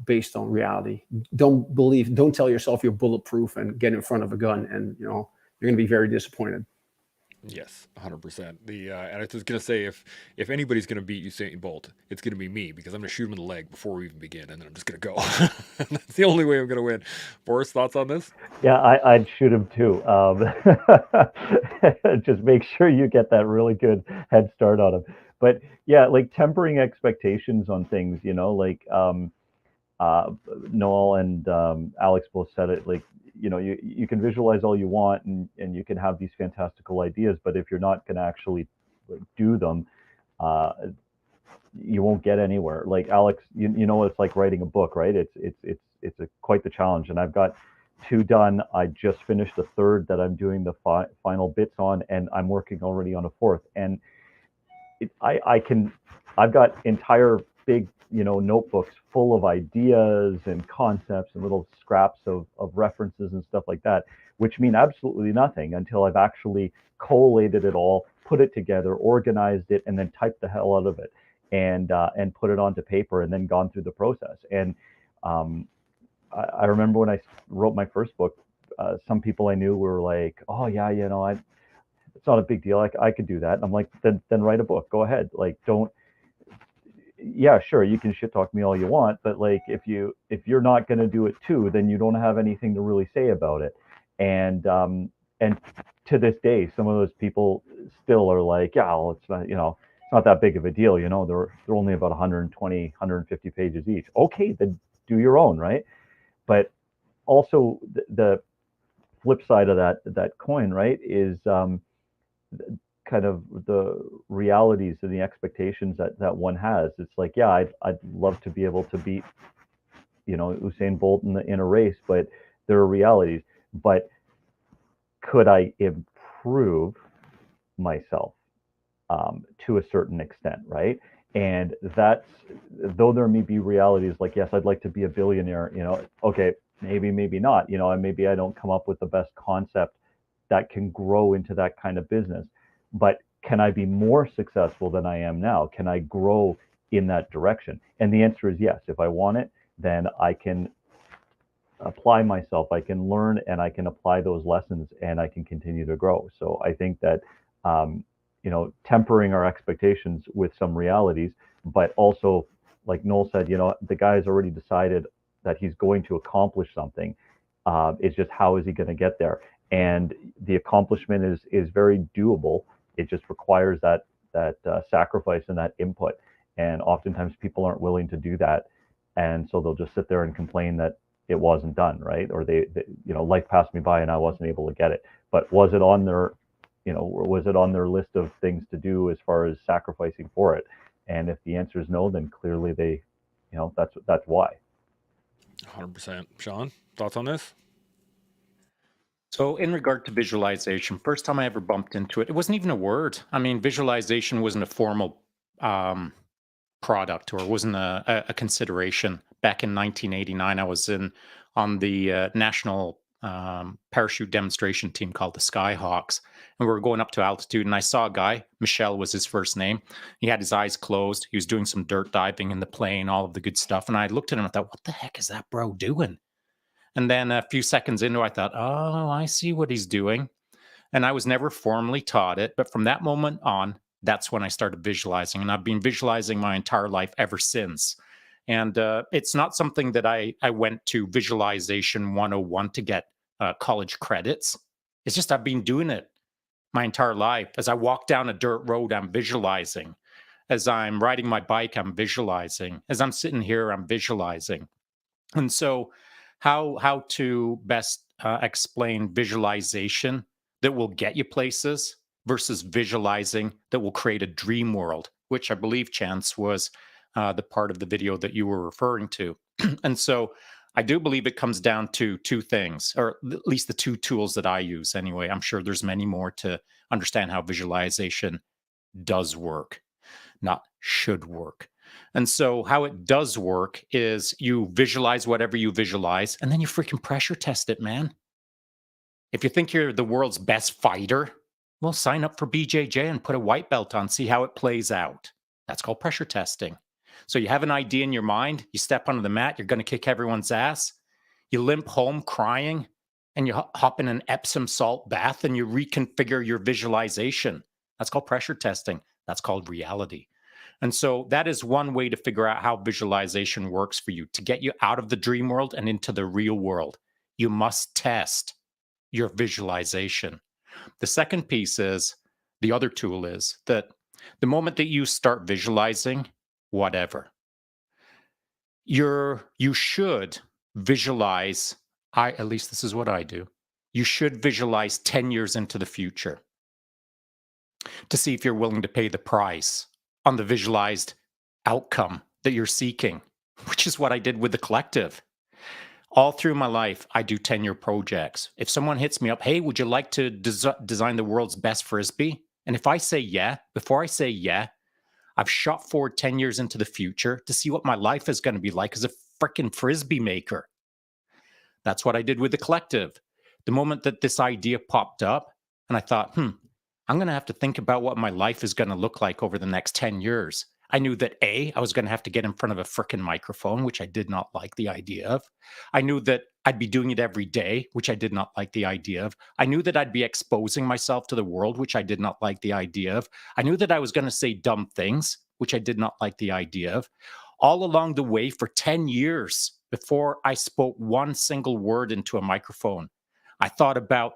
based on reality. Don't tell yourself you're bulletproof and get in front of a gun, and you're going to be very disappointed. Yes, 100%. And I was going to say, if anybody's going to beat Usain Bolt, it's going to be me, because I'm going to shoot him in the leg before we even begin, and then I'm just going to go. That's the only way I'm going to win. Boris, thoughts on this? Yeah, I'd shoot him too. Just make sure you get that really good head start on him. But yeah, like tempering expectations on things, Noel and Alex both said it. Like, you can visualize all you want, and you can have these fantastical ideas, but if you're not going to actually do them, you won't get anywhere. Like Alex, it's like writing a book, right? It's quite the challenge, and I've got 2 done. I just finished the 3rd that I'm doing the final bits on, and I'm working already on a 4th. And I've got entire big, notebooks full of ideas and concepts and little scraps of references and stuff like that, which mean absolutely nothing until I've actually collated it all, put it together, organized it, and then typed the hell out of it, and put it onto paper, and then gone through the process. And I remember when I wrote my first book, some people I knew were like, "Oh yeah, it's not a big deal. I could do that." And I'm like, then write a book. Go ahead. Like, don't. Yeah, sure, you can shit talk me all you want, but like, if you're not going to do it too, then you don't have anything to really say about it. And to this day, some of those people still are like, yeah, well, it's not, it's not that big of a deal. They're only about 120, 150 pages each. Okay, then do your own, right? But also the flip side of that coin, right, is kind of the realities and the expectations that one has. It's like, yeah, I'd love to be able to beat, Usain Bolt in a race, but there are realities. But could I improve myself to a certain extent, right? And that's, though there may be realities like, yes, I'd like to be a billionaire, okay, maybe not, and maybe I don't come up with the best concept that can grow into that kind of business. But can I be more successful than I am now? Can I grow in that direction? And the answer is yes. If I want it, then I can apply myself, I can learn, and I can apply those lessons, and I can continue to grow. So I think that, tempering our expectations with some realities, but also, like Noel said, the guy's already decided that he's going to accomplish something. It's just, how is he going to get there? And the accomplishment is very doable. It just requires that sacrifice and that input. And oftentimes people aren't willing to do that, and so they'll just sit there and complain that it wasn't done, right? Or they life passed me by and I wasn't able to get it. But was it on their list of things to do as far as sacrificing for it? And if the answer is no, then clearly that's why. 100%. Shaun, thoughts on this? So in regard to visualization, first time I ever bumped into it, it wasn't even a word. I mean, visualization wasn't a formal product, or wasn't a consideration. Back in 1989, I was on the national parachute demonstration team called the Skyhawks, and we were going up to altitude, and I saw a guy, Michel was his first name. He had his eyes closed. He was doing some dirt diving in the plane, all of the good stuff. And I looked at him and thought, what the heck is that bro doing? And then a few seconds into it, I thought, oh, I see what he's doing. And I was never formally taught it. But from that moment on, that's when I started visualizing. And I've been visualizing my entire life ever since. And it's not something that I went to Visualization 101 to get college credits. It's just I've been doing it my entire life. As I walk down a dirt road, I'm visualizing. As I'm riding my bike, I'm visualizing. As I'm sitting here, I'm visualizing. And so how to best explain visualization that will get you places versus visualizing that will create a dream world, which I believe, Chance, was the part of the video that you were referring to. And so I do believe it comes down to two things, or at least the two tools that I use anyway. I'm sure there's many more to understand how visualization does work, not should work. And so how it does work is you visualize whatever you visualize, and then you freaking pressure test it, man. If you think you're the world's best fighter, well, sign up for BJJ and put a white belt on, see how it plays out. That's called pressure testing. So you have an idea in your mind, you step onto the mat, you're going to kick everyone's ass, you limp home crying, and you hop in an Epsom salt bath and you reconfigure your visualization. That's called pressure testing. That's called reality. And so that is one way to figure out how visualization works for you, to get you out of the dream world and into the real world. You must test your visualization. The second piece is, the other tool is that the moment that you start visualizing whatever, you should visualize, at least this is what I do, you should visualize 10 years into the future to see if you're willing to pay the price on the visualized outcome that you're seeking, which is what I did with the collective. All through my life, I do 10-year projects. If someone hits me up, hey, would you like to design the world's best Frisbee? And if I say yeah, before I say yeah, I've shot forward 10 years into the future to see what my life is going to be like as a freaking Frisbee maker. That's what I did with the collective. The moment that this idea popped up, and I thought, I'm going to have to think about what my life is going to look like over the next 10 years. I knew that I was going to have to get in front of a frickin' microphone, which I did not like the idea of. I knew that I'd be doing it every day, which I did not like the idea of. I knew that I'd be exposing myself to the world, which I did not like the idea of. I knew that I was going to say dumb things, which I did not like the idea of. All along the way for 10 years before I spoke one single word into a microphone, I thought about,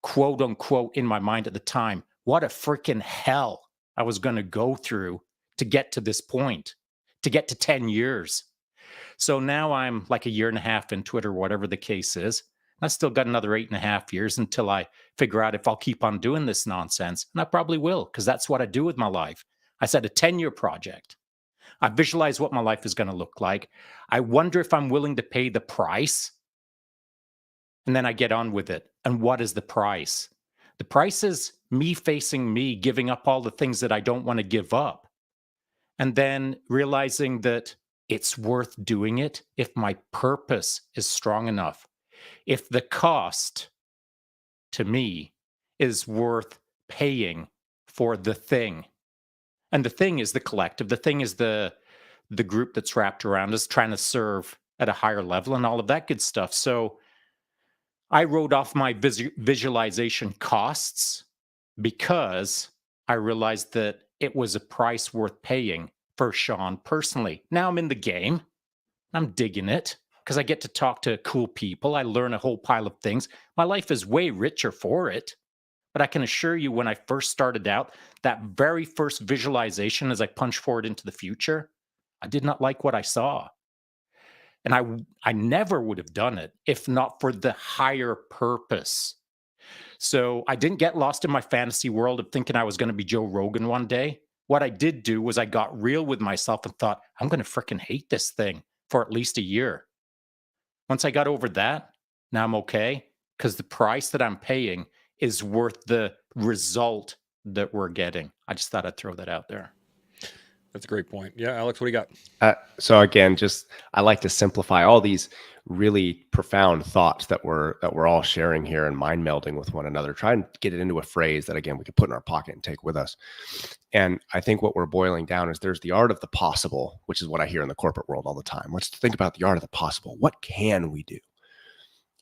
quote unquote, in my mind at the time, what a freaking hell I was going to go through to get to this point, to get to 10 years. So now I'm like a year and a half into it, or whatever the case is. I still got another 8.5 years until I figure out if I'll keep on doing this nonsense. And I probably will, because that's what I do with my life. I said a 10-year project. I visualize what my life is going to look like. I wonder if I'm willing to pay the price. And then I get on with it. And what is the price? The price is me facing me, giving up all the things that I don't want to give up. And then realizing that it's worth doing it if my purpose is strong enough. If the cost to me is worth paying for the thing. And the thing is the collective. The thing is the group that's wrapped around us, trying to serve at a higher level and all of that good stuff. So I wrote off my visualization costs because I realized that it was a price worth paying for Shaun personally. Now I'm in the game. I'm digging it because I get to talk to cool people. I learn a whole pile of things. My life is way richer for it. But I can assure you, when I first started out, that very first visualization as I punched forward into the future, I did not like what I saw. And I never would have done it if not for the higher purpose. So I didn't get lost in my fantasy world of thinking I was going to be Joe Rogan one day. What I did do was I got real with myself and thought, I'm going to freaking hate this thing for at least a year. Once I got over that, now I'm okay, because the price that I'm paying is worth the result that we're getting. I just thought I'd throw that out there. That's a great point. Yeah, Alex, what do you got? So again, I like to simplify all these really profound thoughts that we're all sharing here and mind melding with one another. Try and get it into a phrase that, again, we can put in our pocket and take with us. And I think what we're boiling down is there's the art of the possible, which is what I hear in the corporate world all the time. Let's think about the art of the possible. What can we do?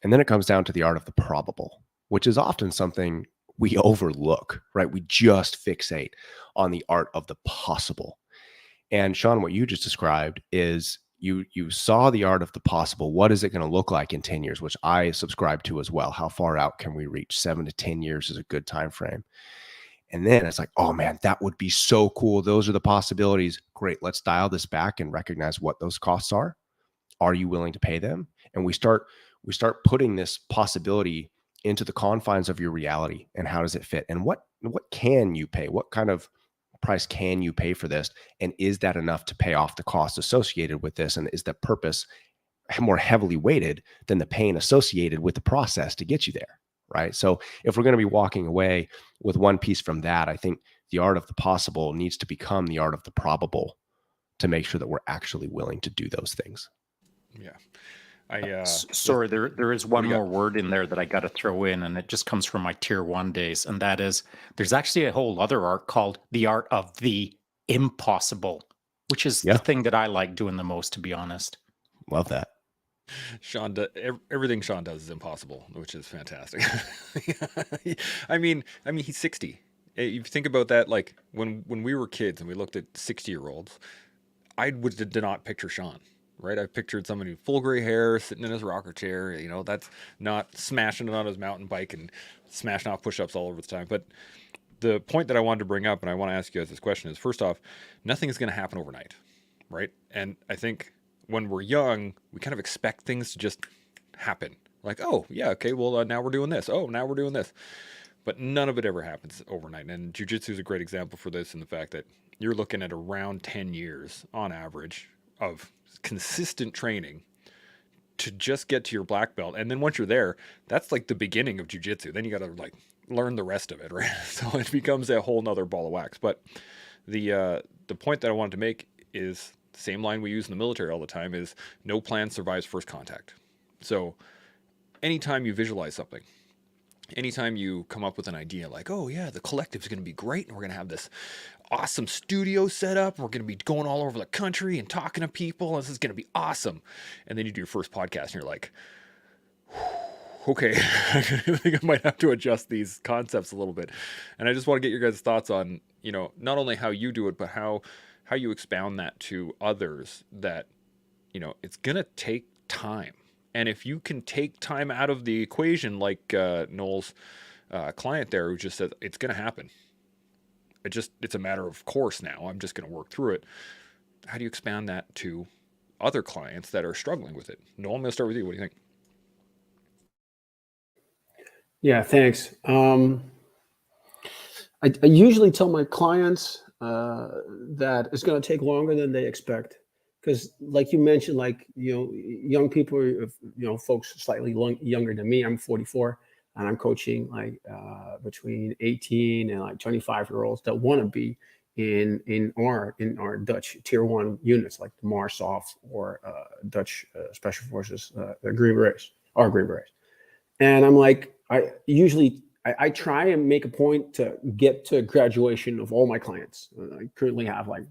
And then it comes down to the art of the probable, which is often something we overlook, right? We just fixate on the art of the possible. And Shaun, what you just described is you saw the art of the possible. What is it going to look like in 10 years, which I subscribe to as well. How far out can we reach? 7 to 10 years is a good time frame. And then it's like, oh man, that would be so cool. Those are the possibilities. Great. Let's dial this back and recognize what those costs are. Are you willing to pay them? And we start putting this possibility into the confines of your reality, and how does it fit? And what can you pay? What kind of price can you pay for this? And is that enough to pay off the cost associated with this? And is the purpose more heavily weighted than the pain associated with the process to get you there? Right. So if we're going to be walking away with one piece from that, I think the art of the possible needs to become the art of the probable, to make sure that we're actually willing to do those things. Yeah. Sorry, there is one more word in there that I got to throw in, and it just comes from my tier 1 days. And that is, there's actually a whole other art called the art of the impossible, which is the thing that I like doing the most, to be honest. Love that. Shaun, everything Shaun does is impossible, which is fantastic. I mean, he's 60. If you think about that, like when we were kids and we looked at 60-year-olds, I did not picture Shaun, right? I pictured somebody with full gray hair sitting in his rocker chair, that's not smashing it on his mountain bike and smashing off push-ups all over the time. But the point that I wanted to bring up, and I want to ask you guys this question, is first off, nothing is going to happen overnight, right? And I think when we're young, we kind of expect things to just happen. Like, oh, yeah, okay, well, now we're doing this. Oh, now we're doing this. But none of it ever happens overnight. And jiu-jitsu is a great example for this, in the fact that you're looking at around 10 years on average of consistent training to just get to your black belt. And then once you're there, that's like the beginning of jiu-jitsu. Then you got to like learn the rest of it, right? So it becomes a whole nother ball of wax. But the point that I wanted to make is the same line we use in the military all the time, is no plan survives first contact. So anytime you visualize something, anytime you come up with an idea like, oh yeah, the collective is going to be great, and we're going to have this awesome studio set up, we're going to be going all over the country and talking to people, and this is going to be awesome. And then you do your first podcast and you're like, okay, I think I might have to adjust these concepts a little bit. And I just want to get your guys' thoughts on, not only how you do it, but how you expound that to others, that, it's going to take time. And if you can take time out of the equation, like Noel's client there, who just said it's going to happen, it's a matter of course now, I'm just going to work through it. How do you expand that to other clients that are struggling with it? Noel, I'm going to start with you. What do you think? Yeah, thanks. I usually tell my clients that it's going to take longer than they expect. Because like you mentioned, like, young people, folks slightly younger than me, I'm 44, and I'm coaching like between 18 and like 25-year-olds that want to be in our Dutch tier 1 units, like the Marsof or Dutch Special Forces, Green Berets, our Green Berets. And I'm like, I try and make a point to get to graduation of all my clients. I currently have like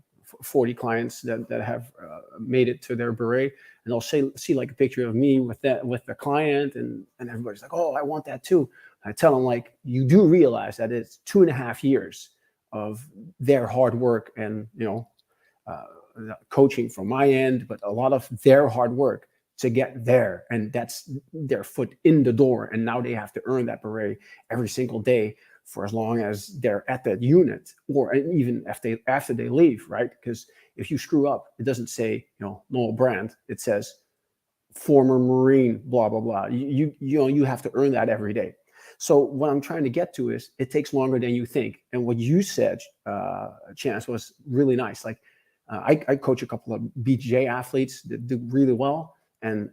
40 clients that have made it to their beret, and they'll see like a picture of me with the client, and everybody's like, oh, I want that too. I tell them, like, you do realize that it's 2.5 years of their hard work and coaching from my end, but a lot of their hard work to get there, and that's their foot in the door, and now they have to earn that beret every single day for as long as they're at that unit, or even after they leave, right? Because if you screw up, it doesn't say, Noel Brand, it says former Marine, blah, blah, blah. You have to earn that every day. So what I'm trying to get to is, it takes longer than you think. And what you said, Chance, was really nice. Like, I coach a couple of BJ athletes that do really well. And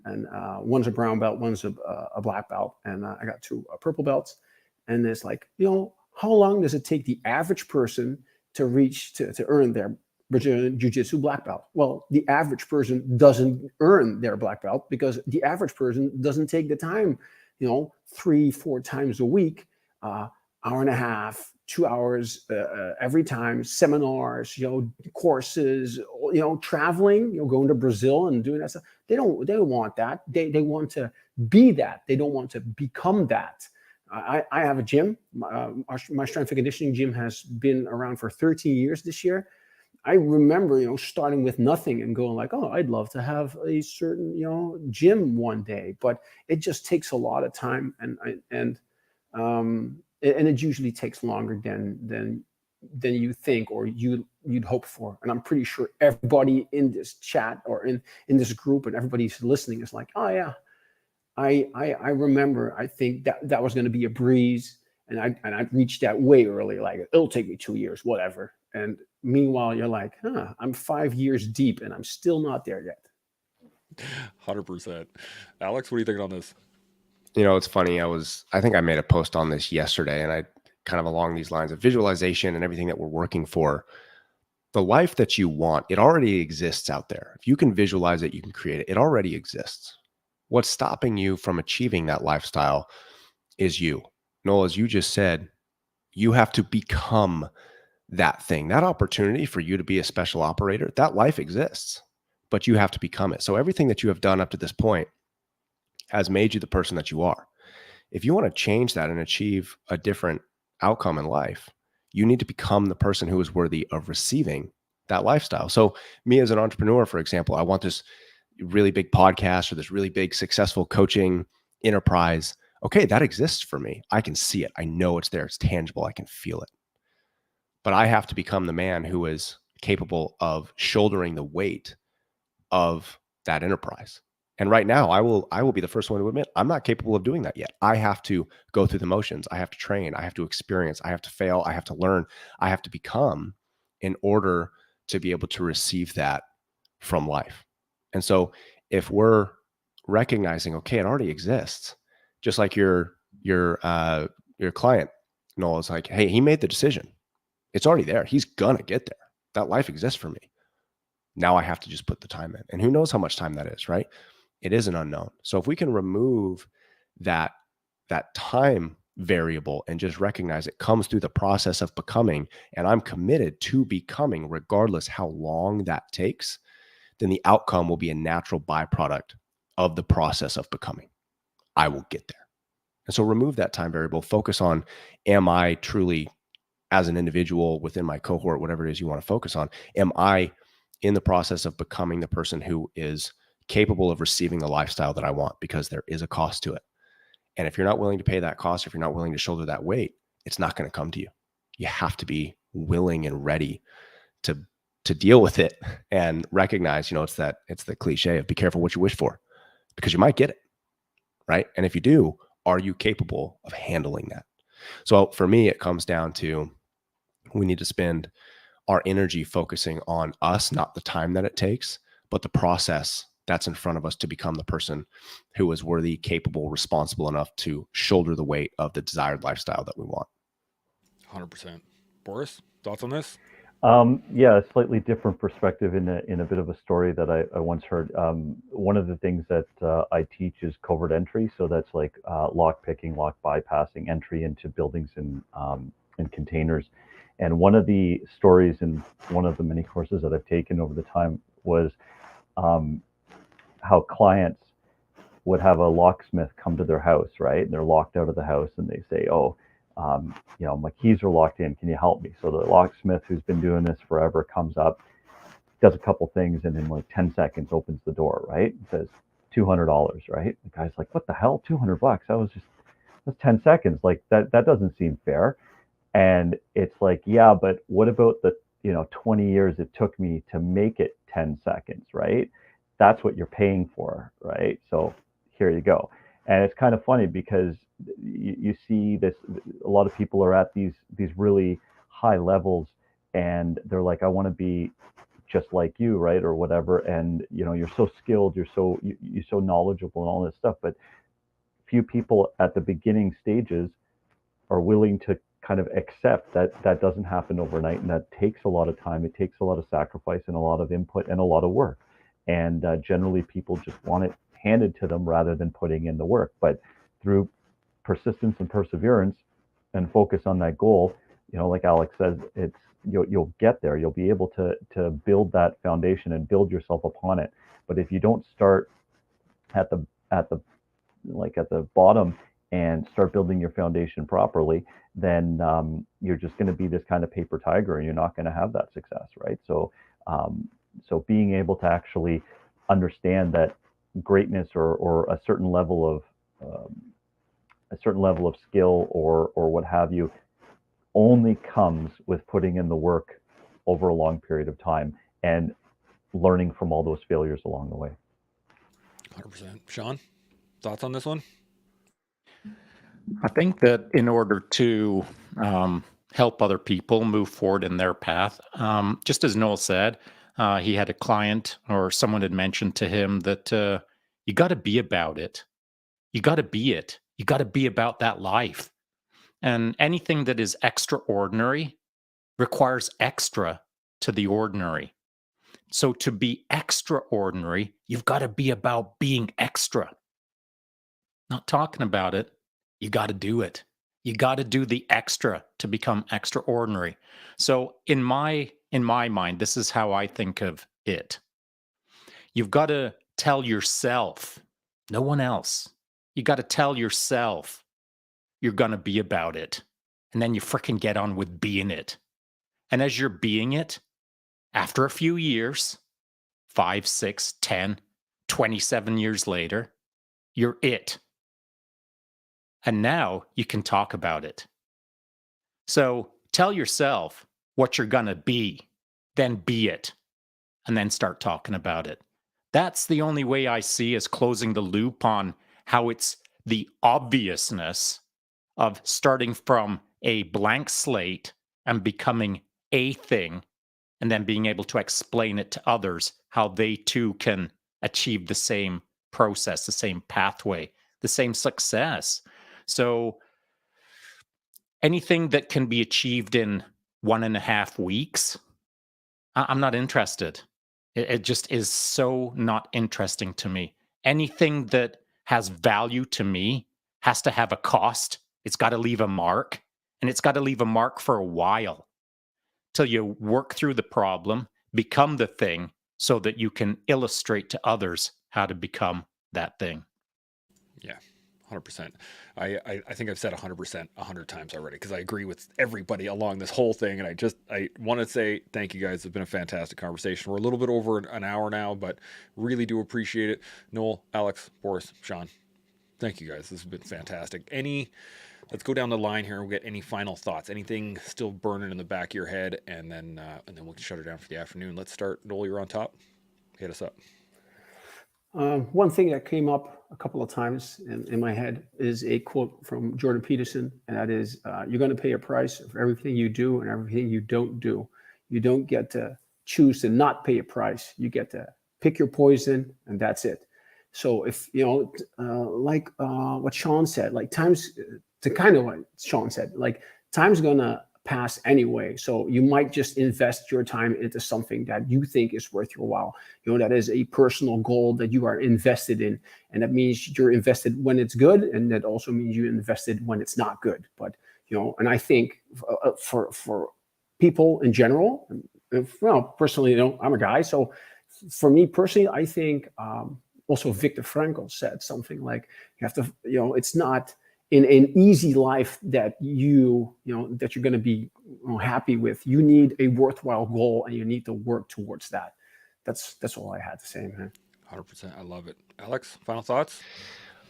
one's a brown belt, one's a black belt. And I got 2 purple belts. And it's like, how long does it take the average person to earn their Brazilian Jiu-Jitsu black belt? Well, the average person doesn't earn their black belt because the average person doesn't take the time, 3-4 times a week, hour and a half, 2 hours every time, seminars, courses, traveling, going to Brazil and doing that stuff. They don't want that. They want to be that. They don't want to become that. I have a gym. My strength and conditioning gym has been around for 13 years this year. I remember, starting with nothing and going like, oh, I'd love to have a certain, gym one day, but it just takes a lot of time, and it usually takes longer than than you think or you'd hope for. And I'm pretty sure everybody in this chat or in this group and everybody's listening is like, oh yeah, I remember. I think that was going to be a breeze, and I'd reached that way early. Like it'll take me 2 years, whatever. And meanwhile, you're like, I'm 5 years deep, and I'm still not there yet. 100%. Alex, what are you thinking on this? You know, it's funny. I think I made a post on this yesterday, and I kind of along these lines of visualization and everything that we're working for. The life that you want, it already exists out there. If you can visualize it, you can create it. It already exists. What's stopping you from achieving that lifestyle is you. Noel, as you just said, you have to become that thing, that opportunity for you to be a special operator. That life exists, but you have to become it. So everything that you have done up to this point has made you the person that you are. If you want to change that and achieve a different outcome in life, you need to become the person who is worthy of receiving that lifestyle. So me as an entrepreneur, for example, I want this really big podcast or this really big successful coaching enterprise. Okay, that exists for me. I can see it. I know it's there. It's tangible. I can feel it. But I have to become the man who is capable of shouldering the weight of that enterprise. And right now, I will be the first one to admit I'm not capable of doing that yet. I have to go through the motions. I have to train. I have to experience. I have to fail. I have to learn. I have to become in order to be able to receive that from life. And so if we're recognizing, okay, it already exists, just like your client, Noel, is like, hey, he made the decision. It's already there. He's gonna get there. That life exists for me. Now I have to just put the time in. And who knows how much time that is, right? It is an unknown. So if we can remove that time variable and just recognize it comes through the process of becoming, and I'm committed to becoming regardless how long that takes, then the outcome will be a natural byproduct of the process of becoming. I will get there. And so remove that time variable, focus on, am I truly, as an individual within my cohort, whatever it is you want to focus on, am I in the process of becoming the person who is capable of receiving the lifestyle that I want? Because there is a cost to it. And if you're not willing to pay that cost, if you're not willing to shoulder that weight, it's not going to come to you. You have to be willing and ready to deal with it and recognize, it's the cliche of be careful what you wish for, because you might get it, right? And if you do, are you capable of handling that? So for me, it comes down to, we need to spend our energy focusing on us, not the time that it takes, but the process that's in front of us to become the person who is worthy, capable, responsible enough to shoulder the weight of the desired lifestyle that we want. 100%. Boris, thoughts on this? Yeah, a slightly different perspective in a bit of a story that I once heard. One of the things that I teach is covert entry. So that's like lock picking, lock bypassing, entry into buildings and containers. And one of the stories in one of the many courses that I've taken over the time was how clients would have a locksmith come to their house, right? And they're locked out of the house, and they say, my keys are locked in. Can you help me? So the locksmith, who's been doing this forever, comes up, does a couple things, and in like 10 seconds opens the door, right? It says $200, right? The guy's like, what the hell? $200? That's 10 seconds. Like that doesn't seem fair. And it's like, yeah, but what about the 20 years it took me to make it 10 seconds, right? That's what you're paying for, right? So here you go. And it's kind of funny because you see this, a lot of people are at these really high levels, and they're like, I want to be just like you, right? Or whatever. And you're so skilled, you're so knowledgeable and all this stuff, but few people at the beginning stages are willing to kind of accept that doesn't happen overnight, and that takes a lot of time. It takes a lot of sacrifice and a lot of input and a lot of work. And generally people just want it handed to them rather than putting in the work. But through persistence and perseverance and focus on that goal, like Alex says, you'll get there. You'll be able to build that foundation and build yourself upon it. But if you don't start at the bottom and start building your foundation properly, then you're just going to be this kind of paper tiger, and you're not going to have that success, right? So being able to actually understand that greatness or a certain level of skill or what have you only comes with putting in the work over a long period of time and learning from all those failures along the way. 100%. Shaun, thoughts on this one? I think that in order to help other people move forward in their path, just as Noel said, he had a client or someone had mentioned to him that you got to be about it. You got to be it. You got to be about that life. And anything that is extraordinary requires extra to the ordinary. So to be extraordinary, you've got to be about being extra. Not talking about it. You got to do it. You got to do the extra to become extraordinary. So in my mind, this is how I think of it. You've got to tell yourself, no one else. You got to tell yourself you're going to be about it. And then you fricking get on with being it. And as you're being it, after a few years, 5, 6, 10, 27 years later, you're it. And now you can talk about it. So tell yourself what you're going to be, then be it, and then start talking about it. That's the only way I see as closing the loop on how it's the obviousness of starting from a blank slate and becoming a thing, and then being able to explain it to others how they too can achieve the same process, the same pathway, the same success. So anything that can be achieved in 1.5 weeks, I'm not interested. It just is so not interesting to me. Anything that has value to me has to have a cost. It's got to leave a mark, and it's got to leave a mark for a while till you work through the problem, become the thing, so that you can illustrate to others how to become that thing. Yeah, 100%. I think I've said 100% 100 times already because I agree with everybody along this whole thing. And I want to say thank you guys. It's been a fantastic conversation. We're a little bit over an hour now, but really do appreciate it. Noel, Alex, Boris, Shaun, thank you guys. This has been fantastic. Let's go down the line here and we'll get any final thoughts. Anything still burning in the back of your head, and then we'll shut it down for the afternoon. Let's start. Noel, you're on top. Hit us up. One thing that came up a couple of times in my head is a quote from Jordan Peterson, and that is, you're going to pay a price for everything you do and everything you don't do. You don't get to choose to not pay a price. You get to pick your poison, and that's it. So if, like what Shaun said, like times, to kind of what Shaun said, like time's going to pass anyway. So you might just invest your time into something that you think is worth your while. That is a personal goal that you are invested in. And that means you're invested when it's good. And that also means you invested when it's not good. But, and I think for people in general, personally, I'm a guy. So for me personally, I think also Viktor Frankl said something like, you have to, it's not in an easy life that you're going to be happy with. You need a worthwhile goal, and you need to work towards that. That's all I had to say, man. 100%. I love it. Alex, final thoughts?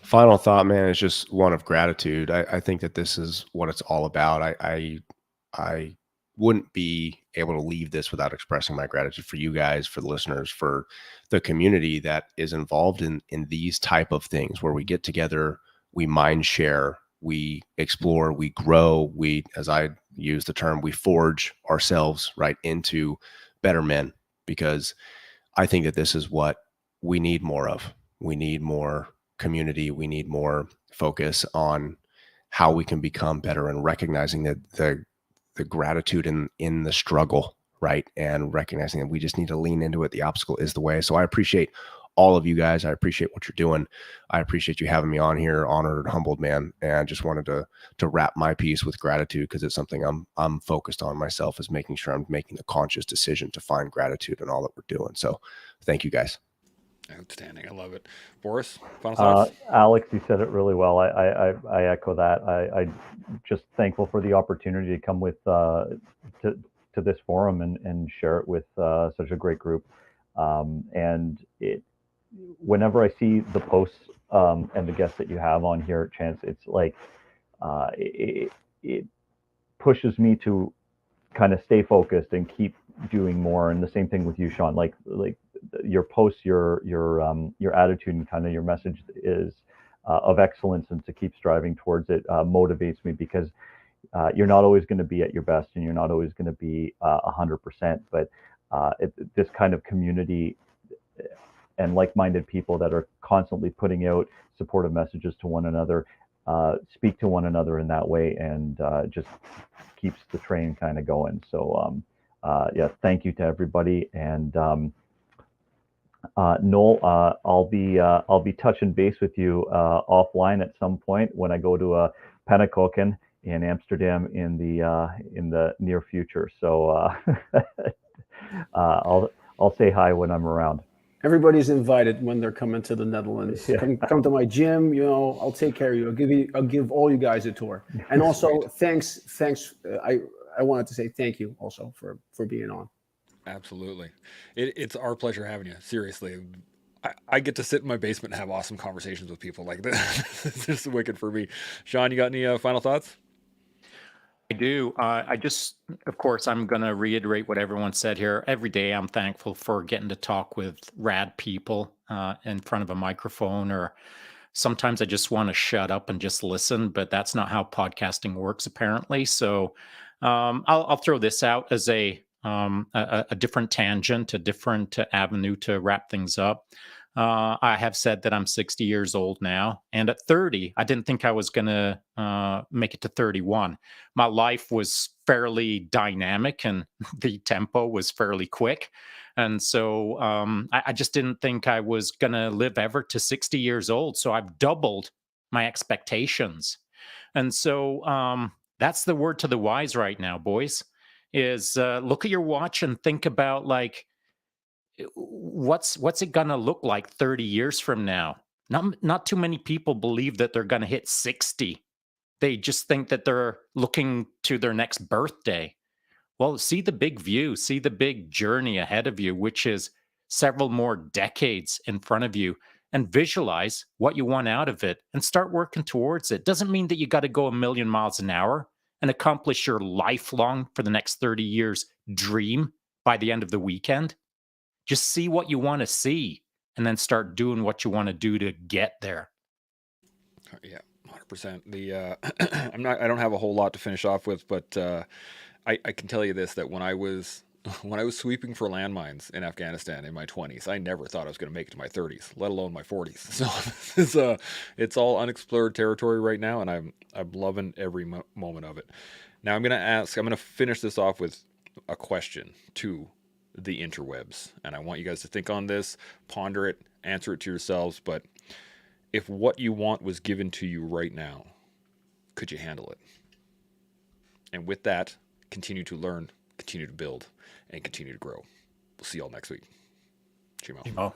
Final thought, man, is just one of gratitude. I think that this is what it's all about. I wouldn't be able to leave this without expressing my gratitude for you guys, for the listeners, for the community that is involved in these type of things where we get together, we mind share, we explore, we grow, we, as I use the term, we forge ourselves right into better men, because I think that this is what we need more of. We need more community. We need more focus on how we can become better, and recognizing that the gratitude in the struggle, right? And recognizing that we just need to lean into it. The obstacle is the way. So I appreciate all of you guys. I appreciate what you're doing. I appreciate you having me on here. Honored and humbled, man. And just wanted to wrap my piece with gratitude, because it's something I'm focused on myself, is making sure I'm making the conscious decision to find gratitude in all that we're doing. So thank you guys. Outstanding. I love it. Boris, final thoughts? Alex, you said it really well. I echo that. I just thankful for the opportunity to come with to this forum and share it with such a great group. And whenever I see the posts and the guests that you have on here, Chance, it's like it pushes me to kind of stay focused and keep doing more. And the same thing with you, Shaun. Like your posts, your attitude and kind of your message is of excellence, and to keep striving towards it motivates me, because you're not always going to be at your best, and you're not always going to be 100%. But this kind of community and like-minded people that are constantly putting out supportive messages to one another, speak to one another in that way, and just keeps the train kind of going. So yeah, thank you to everybody. And Noel, I'll be touching base with you offline at some point when I go to Pennekoken in Amsterdam in the near future. So I'll say hi when I'm around. Everybody's invited when they're coming to the Netherlands. Yeah. Come to my gym. You know, I'll take care of you. I'll give all you guys a tour. And also, thanks. I wanted to say thank you also for being on. Absolutely. It's our pleasure having you. Seriously. I get to sit in my basement and have awesome conversations with people like this. This is wicked for me. Shaun, you got any final thoughts? I do. I just, of course, I'm going to reiterate what everyone said here. Every day I'm thankful for getting to talk with rad people in front of a microphone, or sometimes I just want to shut up and just listen, but that's not how podcasting works, apparently. So I'll throw this out as a different tangent, a different avenue to wrap things up. I have said that I'm 60 years old now. And at 30, I didn't think I was going to make it to 31. My life was fairly dynamic and the tempo was fairly quick. And so I just didn't think I was going to live ever to 60 years old. So I've doubled my expectations. And so that's the word to the wise right now, boys, is look at your watch and think about, like, what's it gonna look like 30 years from now? Not too many people believe that they're gonna hit 60. They just think that they're looking to their next birthday. Well, see the big view, see the big journey ahead of you, which is several more decades in front of you, and visualize what you want out of it and start working towards it. Doesn't mean that you got to go a million miles an hour and accomplish your lifelong, for the next 30 years, dream by the end of the weekend. Just see what you want to see and then start doing what you want to do to get there. Yeah, 100%. I don't have a whole lot to finish off with, but I can tell you this, that when I was sweeping for landmines in Afghanistan in my 20s, I never thought I was going to make it to my 30s, let alone my 40s. So it's all unexplored territory right now, and I'm loving every moment of it. Now I'm going to finish this off with a question to the interwebs, and I want you guys to think on this, ponder it, answer it to yourselves. But if what you want was given to you right now, could you handle it? And with that, continue to learn, continue to build, and continue to grow. We'll see y'all next week. Chimo.